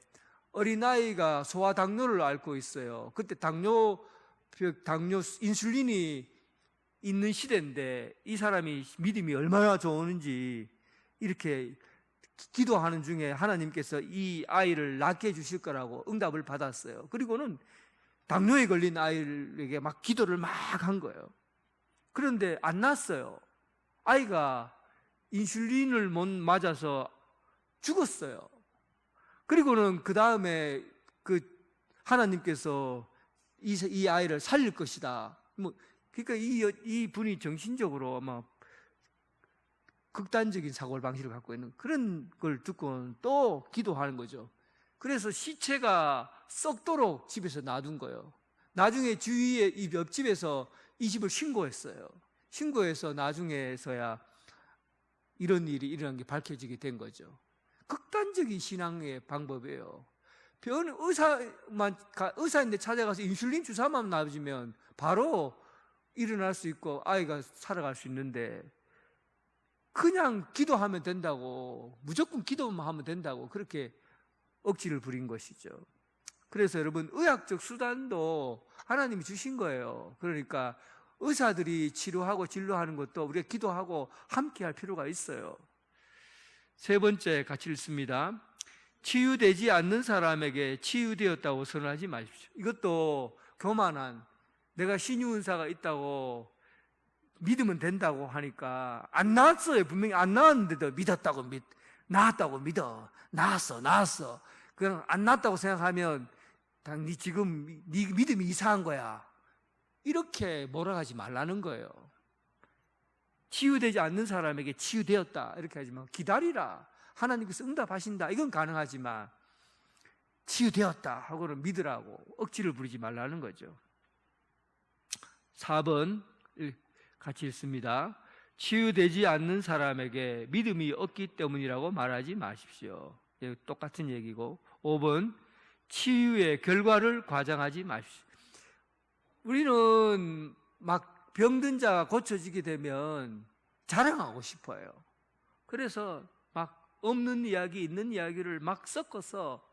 어린아이가 소아당뇨를 앓고 있어요. 그때 당뇨 인슐린이 있는 시대인데 이 사람이 믿음이 얼마나 좋은지 이렇게 기도하는 중에 하나님께서 이 아이를 낫게 해주실 거라고 응답을 받았어요. 그리고는 당뇨에 걸린 아이에게 막 기도를 막 한 거예요. 그런데 안 낫어요. 아이가 인슐린을 못 맞아서 죽었어요. 그리고는 그 다음에 하나님께서 이 아이를 살릴 것이다. 그러니까 이 분이 정신적으로 아마 극단적인 사고방식을 갖고 있는 그런 걸 듣고 또 기도하는 거죠. 그래서 시체가 썩도록 집에서 놔둔 거예요. 나중에 주위에 이 옆집에서 이 집을 신고했어요. 신고해서 나중에서야 이런 일이 일어난 게 밝혀지게 된 거죠. 극단적인 신앙의 방법이에요. 의사인데 찾아가서 인슐린 주사만 놔주면 바로 일어날 수 있고 아이가 살아갈 수 있는데 그냥 기도하면 된다고, 무조건 기도만 하면 된다고 그렇게 억지를 부린 것이죠. 그래서 여러분, 의학적 수단도 하나님이 주신 거예요. 그러니까 의사들이 치료하고 진료하는 것도 우리가 기도하고 함께 할 필요가 있어요. 세 번째 같이 읽습니다. 치유되지 않는 사람에게 치유되었다고 선언하지 마십시오. 이것도 교만한, 내가 신유은사가 있다고 믿으면 된다고 하니까 안 나았어요. 분명히 안 나았는데도 나았다고 믿어. 나았어. 그냥 안 나았다고 생각하면 네 지금 네 믿음이 이상한 거야. 이렇게 몰아가지 말라는 거예요. 치유되지 않는 사람에게 치유되었다 이렇게 하지만 기다리라. 하나님께서 응답하신다. 이건 가능하지만 치유되었다 하고는 믿으라고 억지를 부리지 말라는 거죠. 4번 같이 읽습니다. 치유되지 않는 사람에게 믿음이 없기 때문이라고 말하지 마십시오. 똑같은 얘기고. 5번 치유의 결과를 과장하지 마십시오. 우리는 막 병든 자가 고쳐지게 되면 자랑하고 싶어요. 그래서 막 없는 이야기, 있는 이야기를 막 섞어서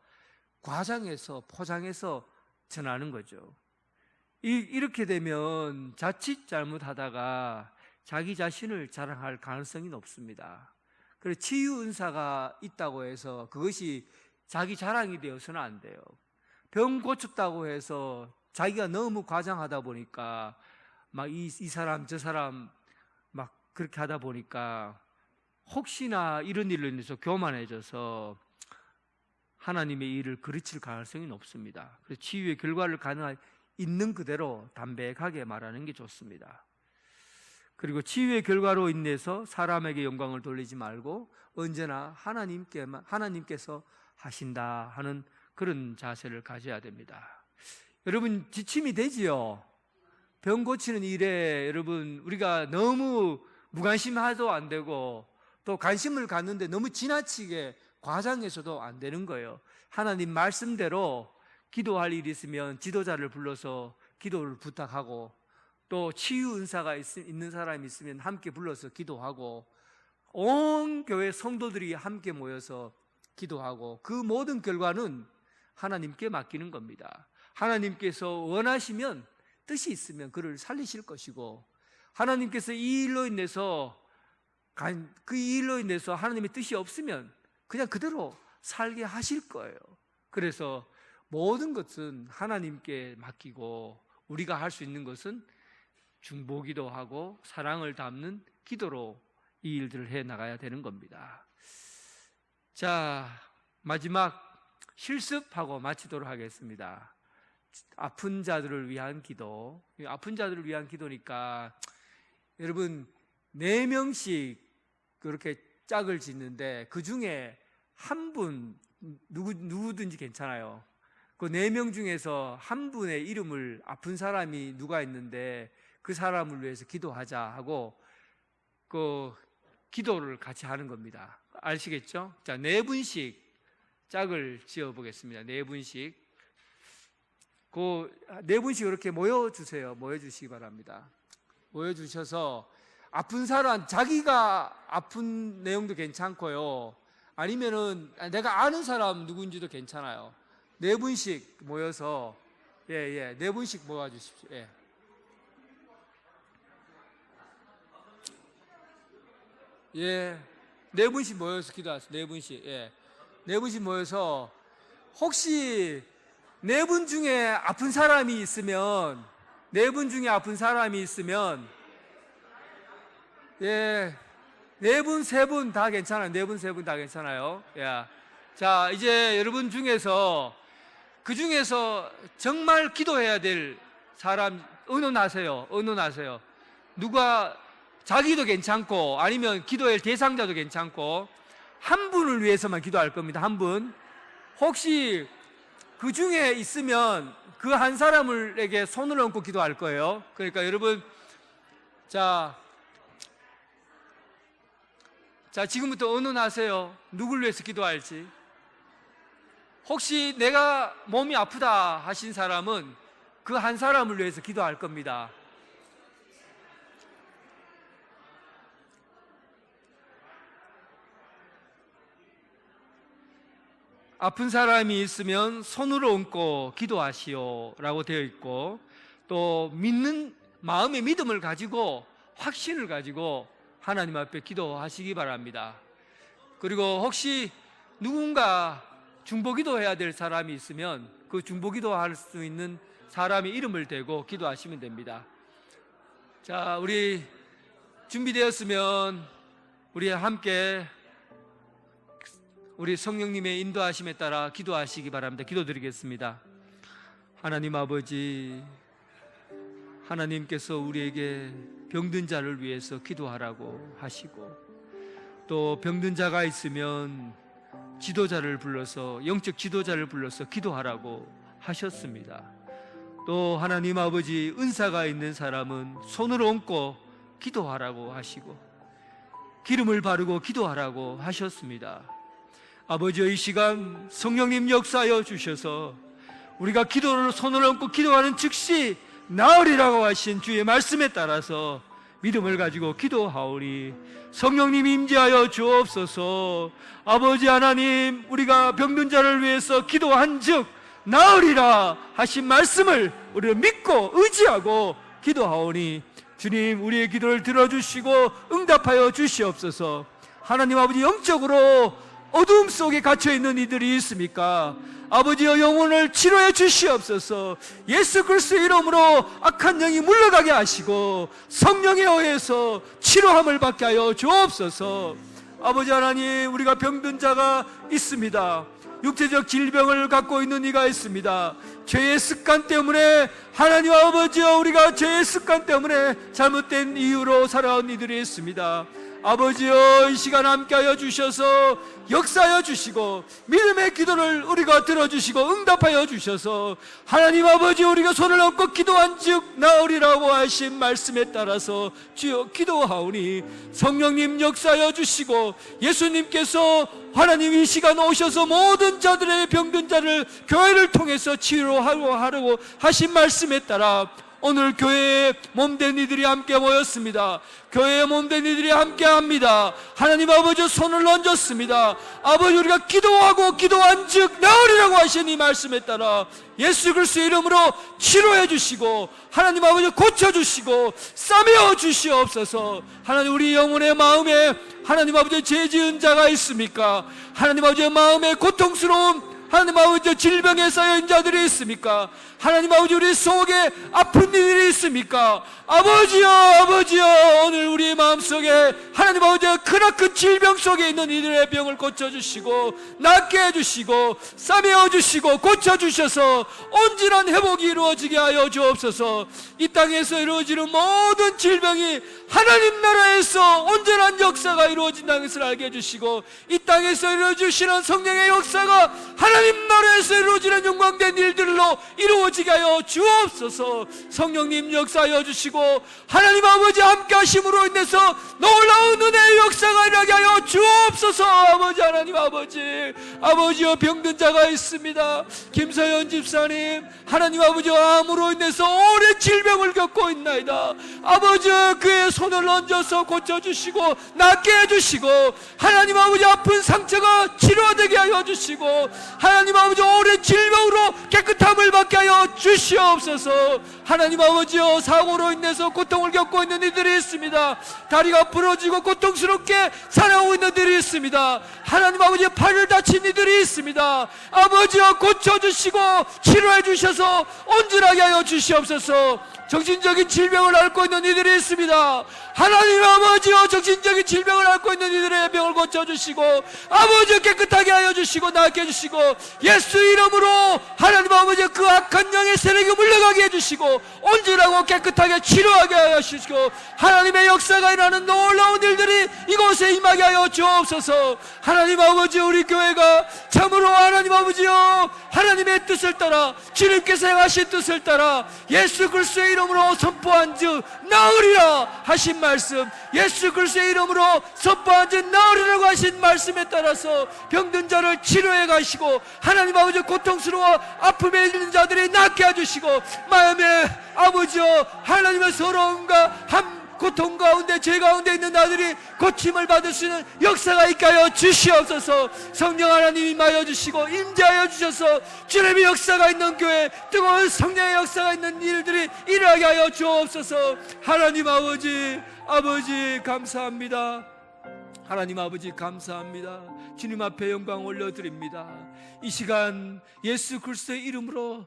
과장해서 포장해서 전하는 거죠. 이렇게 되면 자칫 잘못하다가 자기 자신을 자랑할 가능성이 높습니다. 그래서 치유 은사가 있다고 해서 그것이 자기 자랑이 되어서는 안 돼요. 병 고쳤다고 해서 자기가 너무 과장하다 보니까 막 이 사람 저 사람 막 그렇게 하다 보니까 혹시나 이런 일로 인해서 교만해져서 하나님의 일을 그르칠 가능성이 높습니다. 그래서 치유의 결과를 있는 그대로 담백하게 말하는 게 좋습니다. 그리고 치유의 결과로 인해서 사람에게 영광을 돌리지 말고 언제나 하나님께서 하신다 하는 그런 자세를 가져야 됩니다. 여러분, 지침이 되지요? 병 고치는 일에 여러분 우리가 너무 무관심해도 안 되고 또 관심을 갖는데 너무 지나치게 과장해서도 안 되는 거예요. 하나님 말씀대로 기도할 일이 있으면 지도자를 불러서 기도를 부탁하고 또 치유 은사가 있는 사람이 있으면 함께 불러서 기도하고 온 교회 성도들이 함께 모여서 기도하고 그 모든 결과는 하나님께 맡기는 겁니다. 하나님께서 원하시면 뜻이 있으면 그를 살리실 것이고 하나님께서 이 일로 인해서 하나님의 뜻이 없으면 그냥 그대로 살게 하실 거예요. 그래서 모든 것은 하나님께 맡기고 우리가 할 수 있는 것은 중보기도 하고 사랑을 담는 기도로 이 일들을 해 나가야 되는 겁니다. 자, 마지막 실습하고 마치도록 하겠습니다. 아픈 자들을 위한 기도. 아픈 자들을 위한 기도니까 여러분 4명씩 그렇게 짝을 짓는데 그 중에 한 분 누구든지 괜찮아요. 그 4명 중에서 한 분의 이름을 아픈 사람이 누가 있는데 그 사람을 위해서 기도하자 하고 그 기도를 같이 하는 겁니다. 아시겠죠? 자, 4분씩 짝을 지어 보겠습니다. 4분씩. 그 네 분씩 이렇게 모여주세요. 모여주시기 바랍니다. 모여주셔서 아픈 사람, 자기가 아픈 내용도 괜찮고요. 아니면은 내가 아는 사람 누군지도 괜찮아요. 네 분씩 모여서 네 분씩 모아주십시오. 네 분씩 모여서 기도하세요. 네 분씩. 네 분씩 모여서 혹시 네 분 중에 아픈 사람이 있으면 네 분 중에 아픈 사람이 있으면 네 분, 세 분 다 괜찮아요. 네 분, 세 분 다 괜찮아요. 자, 이제 여러분 중에서 그 중에서 정말 기도해야 될 사람 의논하세요. 의논하세요. 누가 자기도 괜찮고 아니면 기도할 대상자도 괜찮고 한 분을 위해서만 기도할 겁니다. 한 분. 혹시 그 중에 있으면 그 한 사람에게 손을 얹고 기도할 거예요. 그러니까 여러분, 자, 지금부터 의논하세요. 누굴 위해서 기도할지. 혹시 내가 몸이 아프다 하신 사람은 그 한 사람을 위해서 기도할 겁니다. 아픈 사람이 있으면 손으로 얹고 기도하시오 라고 되어 있고, 또 믿는 마음의 믿음을 가지고 확신을 가지고 하나님 앞에 기도하시기 바랍니다. 그리고 혹시 누군가 중보기도 해야 될 사람이 있으면 그 중보기도 할 수 있는 사람의 이름을 대고 기도하시면 됩니다. 자, 우리 준비되었으면 우리 함께 우리 성령님의 인도하심에 따라 기도하시기 바랍니다. 기도드리겠습니다. 하나님 아버지, 하나님께서 우리에게 병든 자를 위해서 기도하라고 하시고, 또 병든 자가 있으면 지도자를 불러서, 영적 지도자를 불러서 기도하라고 하셨습니다. 또 하나님 아버지, 은사가 있는 사람은 손을 얹고 기도하라고 하시고 기름을 바르고 기도하라고 하셨습니다. 아버지의 이 시간 성령님 역사하여 주셔서 우리가 기도를 손을 얹고 기도하는 즉시 나으리라고 하신 주의 말씀에 따라서 믿음을 가지고 기도하오니 성령님 임재하여 주옵소서. 아버지 하나님, 우리가 병든 자를 위해서 기도한 즉 나으리라 하신 말씀을 우리가 믿고 의지하고 기도하오니 주님, 우리의 기도를 들어주시고 응답하여 주시옵소서. 하나님 아버지, 영적으로 어둠 속에 갇혀있는 이들이 있습니까? 아버지여, 영혼을 치료해 주시옵소서. 예수 그리스도의 이름으로 악한 영이 물러가게 하시고 성령에 의해서 치료함을 받게 하여 주옵소서. 아버지 하나님, 우리가 병든 자가 있습니다. 육체적 질병을 갖고 있는 이가 있습니다. 죄의 습관 때문에, 하나님 아버지여, 우리가 죄의 습관 때문에 잘못된 이유로 살아온 이들이 있습니다. 아버지여, 이 시간 함께하여 주셔서 역사하여 주시고 믿음의 기도를 우리가 들어주시고 응답하여 주셔서 하나님 아버지, 우리가 손을 얹고 기도한 즉 나으리라고 하신 말씀에 따라서 주여 기도하오니 성령님 역사하여 주시고 예수님께서 하나님 이 시간 오셔서 모든 자들의 병든 자를 교회를 통해서 치료하려고 하신 말씀에 따라 오늘 교회에 몸된 이들이 함께 모였습니다. 교회에 몸된 이들이 함께 합니다. 하나님 아버지, 손을 얹었습니다. 아버지, 우리가 기도하고 기도한 즉 나으리라고 하신 이 말씀에 따라 예수 그리스도의 이름으로 치료해 주시고 하나님 아버지 고쳐주시고 싸매어 주시옵소서. 하나님, 우리 영혼의 마음에 하나님 아버지 죄 지은 자가 있습니까? 하나님 아버지의 마음에 고통스러운 하나님 아버지 질병에 쌓여있는 자들이 있습니까? 하나님 아버지, 우리 속에 아픈 이들이 있습니까? 아버지여, 오늘 우리 마음속에 하나님 아버지 크나큰 질병 속에 있는 이들의 병을 고쳐주시고 낫게 해주시고 싸매어 주시고 고쳐주셔서 온전한 회복이 이루어지게 하여 주옵소서. 이 땅에서 이루어지는 모든 질병이 하나님 나라에서 온전한 역사가 이루어진다는 것을 알게 해주시고, 이 땅에서 이루어주시는 성령의 역사가 하나님 나라에서 이루어지는 영광된 일들로 이루어지게 하여 주옵소서. 성령님 역사하여 주시고, 하나님 아버지 함께 하심으로 인해서 놀라운 은혜의 역사가 일어나게 하여 주옵소서. 아버지 하나님 아버지여, 병든 자가 있습니다. 김서연 집사님, 하나님 아버지 암으로 인해서 오랜 질병을 겪고 있나이다. 아버지, 그의 손을 얹어서 고쳐주시고 낫게 해주시고, 하나님 아버지 아픈 상처가 치료되게 하여 주시고, 하나님 아버지 오랜 질병으로 깨끗함을 받게 하여 주시옵소서. 하나님 아버지여, 사고로 인해서 고통을 겪고 있는 이들이 있습니다. 다리가 부러지고 고통스럽게 살아오고 있는 이들이 있습니다. 하나님 아버지 팔을 다친 이들이 있습니다. 아버지여, 고쳐주시고 치료해 주셔서 온전하게 하여 주시옵소서. 정신적인 질병을 앓고 있는 이들이 있습니다. 하나님 아버지여, 정신적인 질병을 앓고 있는 이들의 병을 고쳐주시고, 아버지 깨끗하게 하여 주시고 낫게 해주시고, 예수 이름으로 하나님 아버지 그 악한 영의 세력이 물러가게 해주시고, 온전하고 깨끗하게 치료하게 하여 주시고, 하나님의 역사가 일어나는 놀라운 일들이 이곳에 임하게 하여 주옵소서. 하나님 아버지, 우리 교회가 참으로 하나님 아버지여, 하나님의 뜻을 따라, 주님께서 행하신 뜻을 따라 예수 그리스도의 이름으로 선포한 즉 나으리라 하신 말씀, 예수 그리스도의 이름으로 선포한 즉 나으리라고 하신 말씀에 따라서 병든 자를 치료해 가시고, 하나님 아버지 고통스러워 아픔에 있는 자들이 낫게 해주시고, 마음에 아버지여 하나님의 서러움과 고통 가운데, 죄 가운데 있는 아들이 고침을 받을 수 있는 역사가 있게 하여 주시옵소서. 성령 하나님이 임하여 주시고 임재하여 주셔서 주님의 역사가 있는 교회, 뜨거운 성령의 역사가 있는 일들이 일어나게 하여 주옵소서. 하나님 아버지 감사합니다. 하나님 아버지 감사합니다. 주님 앞에 영광 올려드립니다. 이 시간 예수 그리스도의 이름으로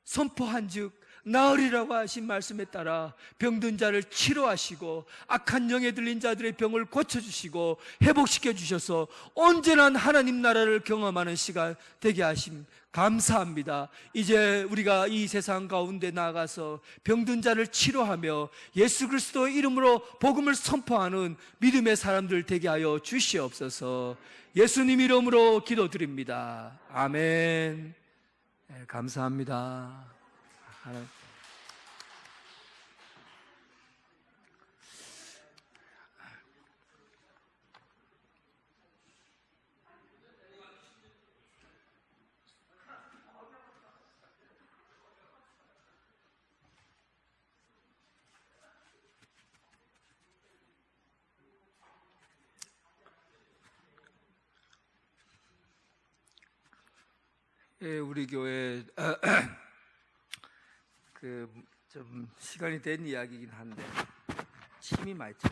선포한 즉 나으리라고 하신 말씀에 따라 병든 자를 치료하시고, 악한 영에 들린 자들의 병을 고쳐주시고 회복시켜 주셔서 온전한 하나님 나라를 경험하는 시간 되게 하심 감사합니다. 이제 우리가 이 세상 가운데 나아가서 병든 자를 치료하며 예수 그리스도의 이름으로 복음을 선포하는 믿음의 사람들 되게 하여 주시옵소서. 예수님 이름으로 기도드립니다. 아멘. 네, 감사합니다. 예, 우리 교회 좀 시간이 된 이야기이긴 한데 침이 많이 차.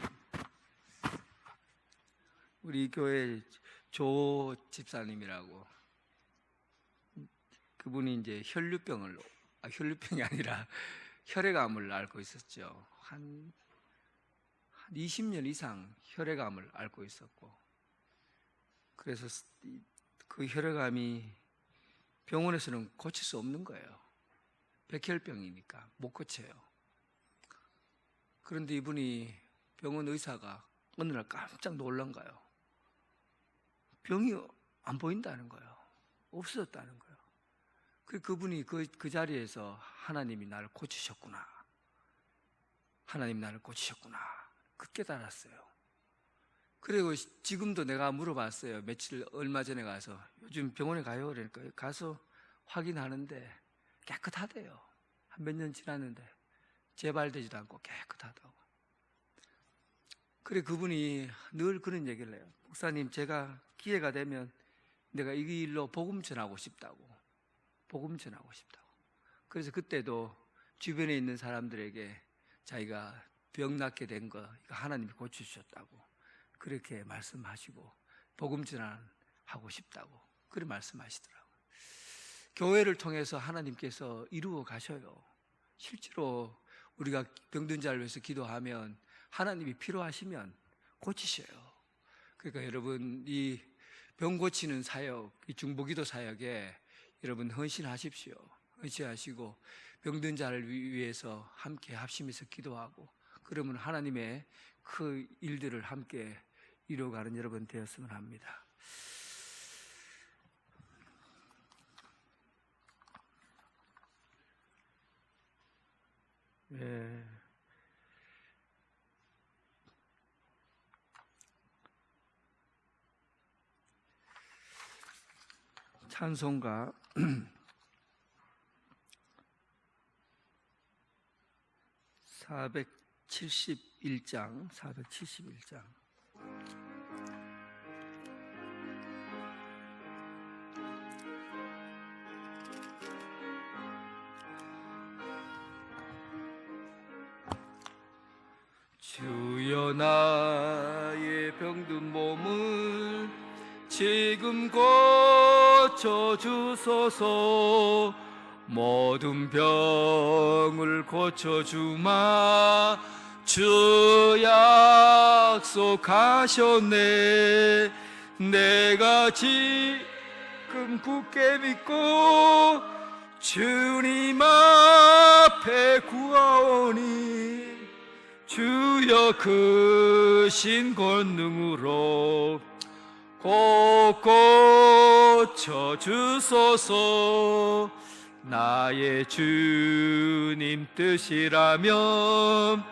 우리 교회 조 집사님이라고, 그분이 이제 혈류병이 아니라 혈액암을 앓고 있었죠. 한 20년 이상 혈액암을 앓고 있었고, 그래서 그 혈액암이 병원에서는 고칠 수 없는 거예요. 백혈병이니까 못 고쳐요. 그런데 이분이 병원 의사가 어느 날 깜짝 놀란 거예요. 병이 안 보인다는 거예요. 없어졌다는 거예요. 그분이 그 자리에서 하나님이 나를 고치셨구나, 하나님 나를 고치셨구나, 그 깨달았어요. 그리고 지금도 내가 물어봤어요. 얼마 전에 가서 요즘 병원에 가요? 그러니까 가서 확인하는데 깨끗하대요. 한 몇 년 지났는데 재발되지도 않고 깨끗하다고. 그래, 그분이 늘 그런 얘기를 해요. 목사님, 제가 기회가 되면 내가 이 일로 복음 전하고 싶다고. 그래서 그때도 주변에 있는 사람들에게 자기가 병 낫게 된 거 이거 하나님이 고쳐주셨다고 그렇게 말씀하시고 복음 전하고 싶다고 그렇게 말씀하시더라고요. 교회를 통해서 하나님께서 이루어 가셔요. 실제로 우리가 병든 자를 위해서 기도하면 하나님이 필요하시면 고치셔요. 그러니까 여러분, 이 병 고치는 사역, 이 중보기도 사역에 여러분 헌신하십시오. 헌신하시고 병든 자를 위해서 함께 합심해서 기도하고 그러면 하나님의 그 일들을 함께 이루어가는 여러분 되었으면 합니다. 예. 찬송가 471장 주여 나의 병든 몸을 지금 고쳐주소서. 모든 병을 고쳐주마 주 약속하셨네. 내가 지금 굳게 믿고 주님 앞에 구하오니 주여 크신 권능으로 꼭 고쳐주소서. 나의 주님 뜻이라면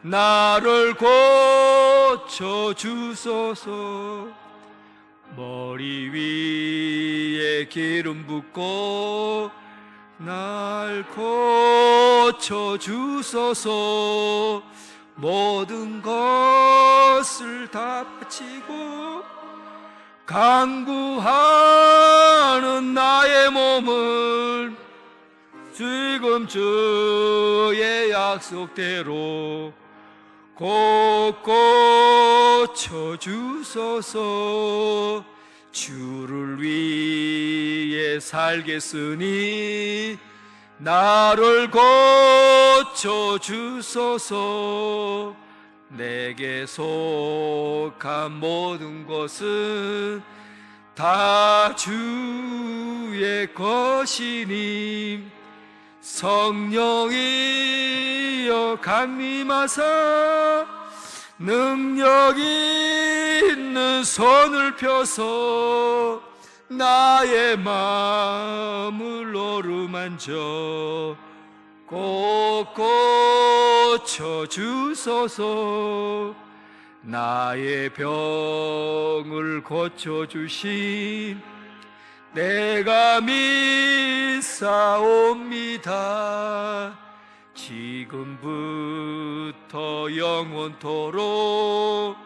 나를 고쳐주소서. 머리 위에 기름 붓고 날 고쳐주소서. 모든 것을 다 바치고 간구하는 나의 몸을 지금 주의 약속대로 꼭 고쳐주소서. 주를 위해 살겠으니 나를 고쳐주소서. 내게 속한 모든 것은 다 주의 것이니 성령이여 강림하사 능력 있는 손을 펴서 나의 마음을 어루만져 꼭 고쳐주소서. 나의 병을 고쳐주신 내가 믿사옵니다. 지금부터 영원토록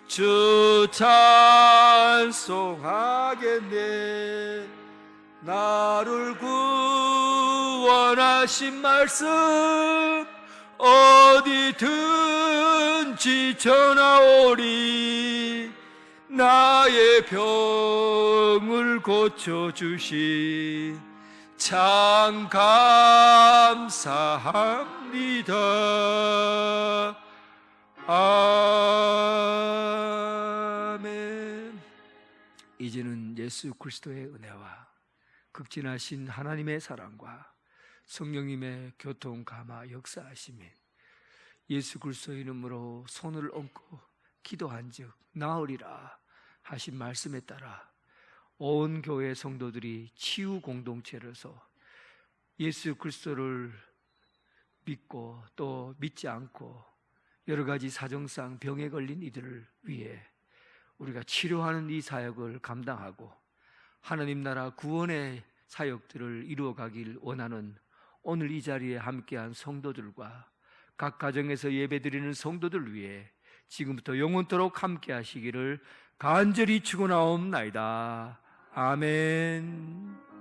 주 찬송하겠네. 나를 구원하신 말씀 어디든지 전하오리. 나의 병을 고쳐주신 참 감사합니다. 아멘. 이제는 예수 그리스도의 은혜와 극진하신 하나님의 사랑과 성령님의 교통 감화 역사하심이 예수 그리스도의 이름으로 손을 얹고 기도한즉 나으리라 하신 말씀에 따라 온 교회 성도들이 치유 공동체로서 예수 그리스도를 믿고 또 믿지 않고 여러 가지 사정상 병에 걸린 이들을 위해 우리가 치료하는 이 사역을 감당하고 하나님 나라 구원의 사역들을 이루어가길 원하는 오늘 이 자리에 함께한 성도들과 각 가정에서 예배드리는 성도들 위해 지금부터 영원토록 함께 하시기를 간절히 축원하옵나이다. 아멘.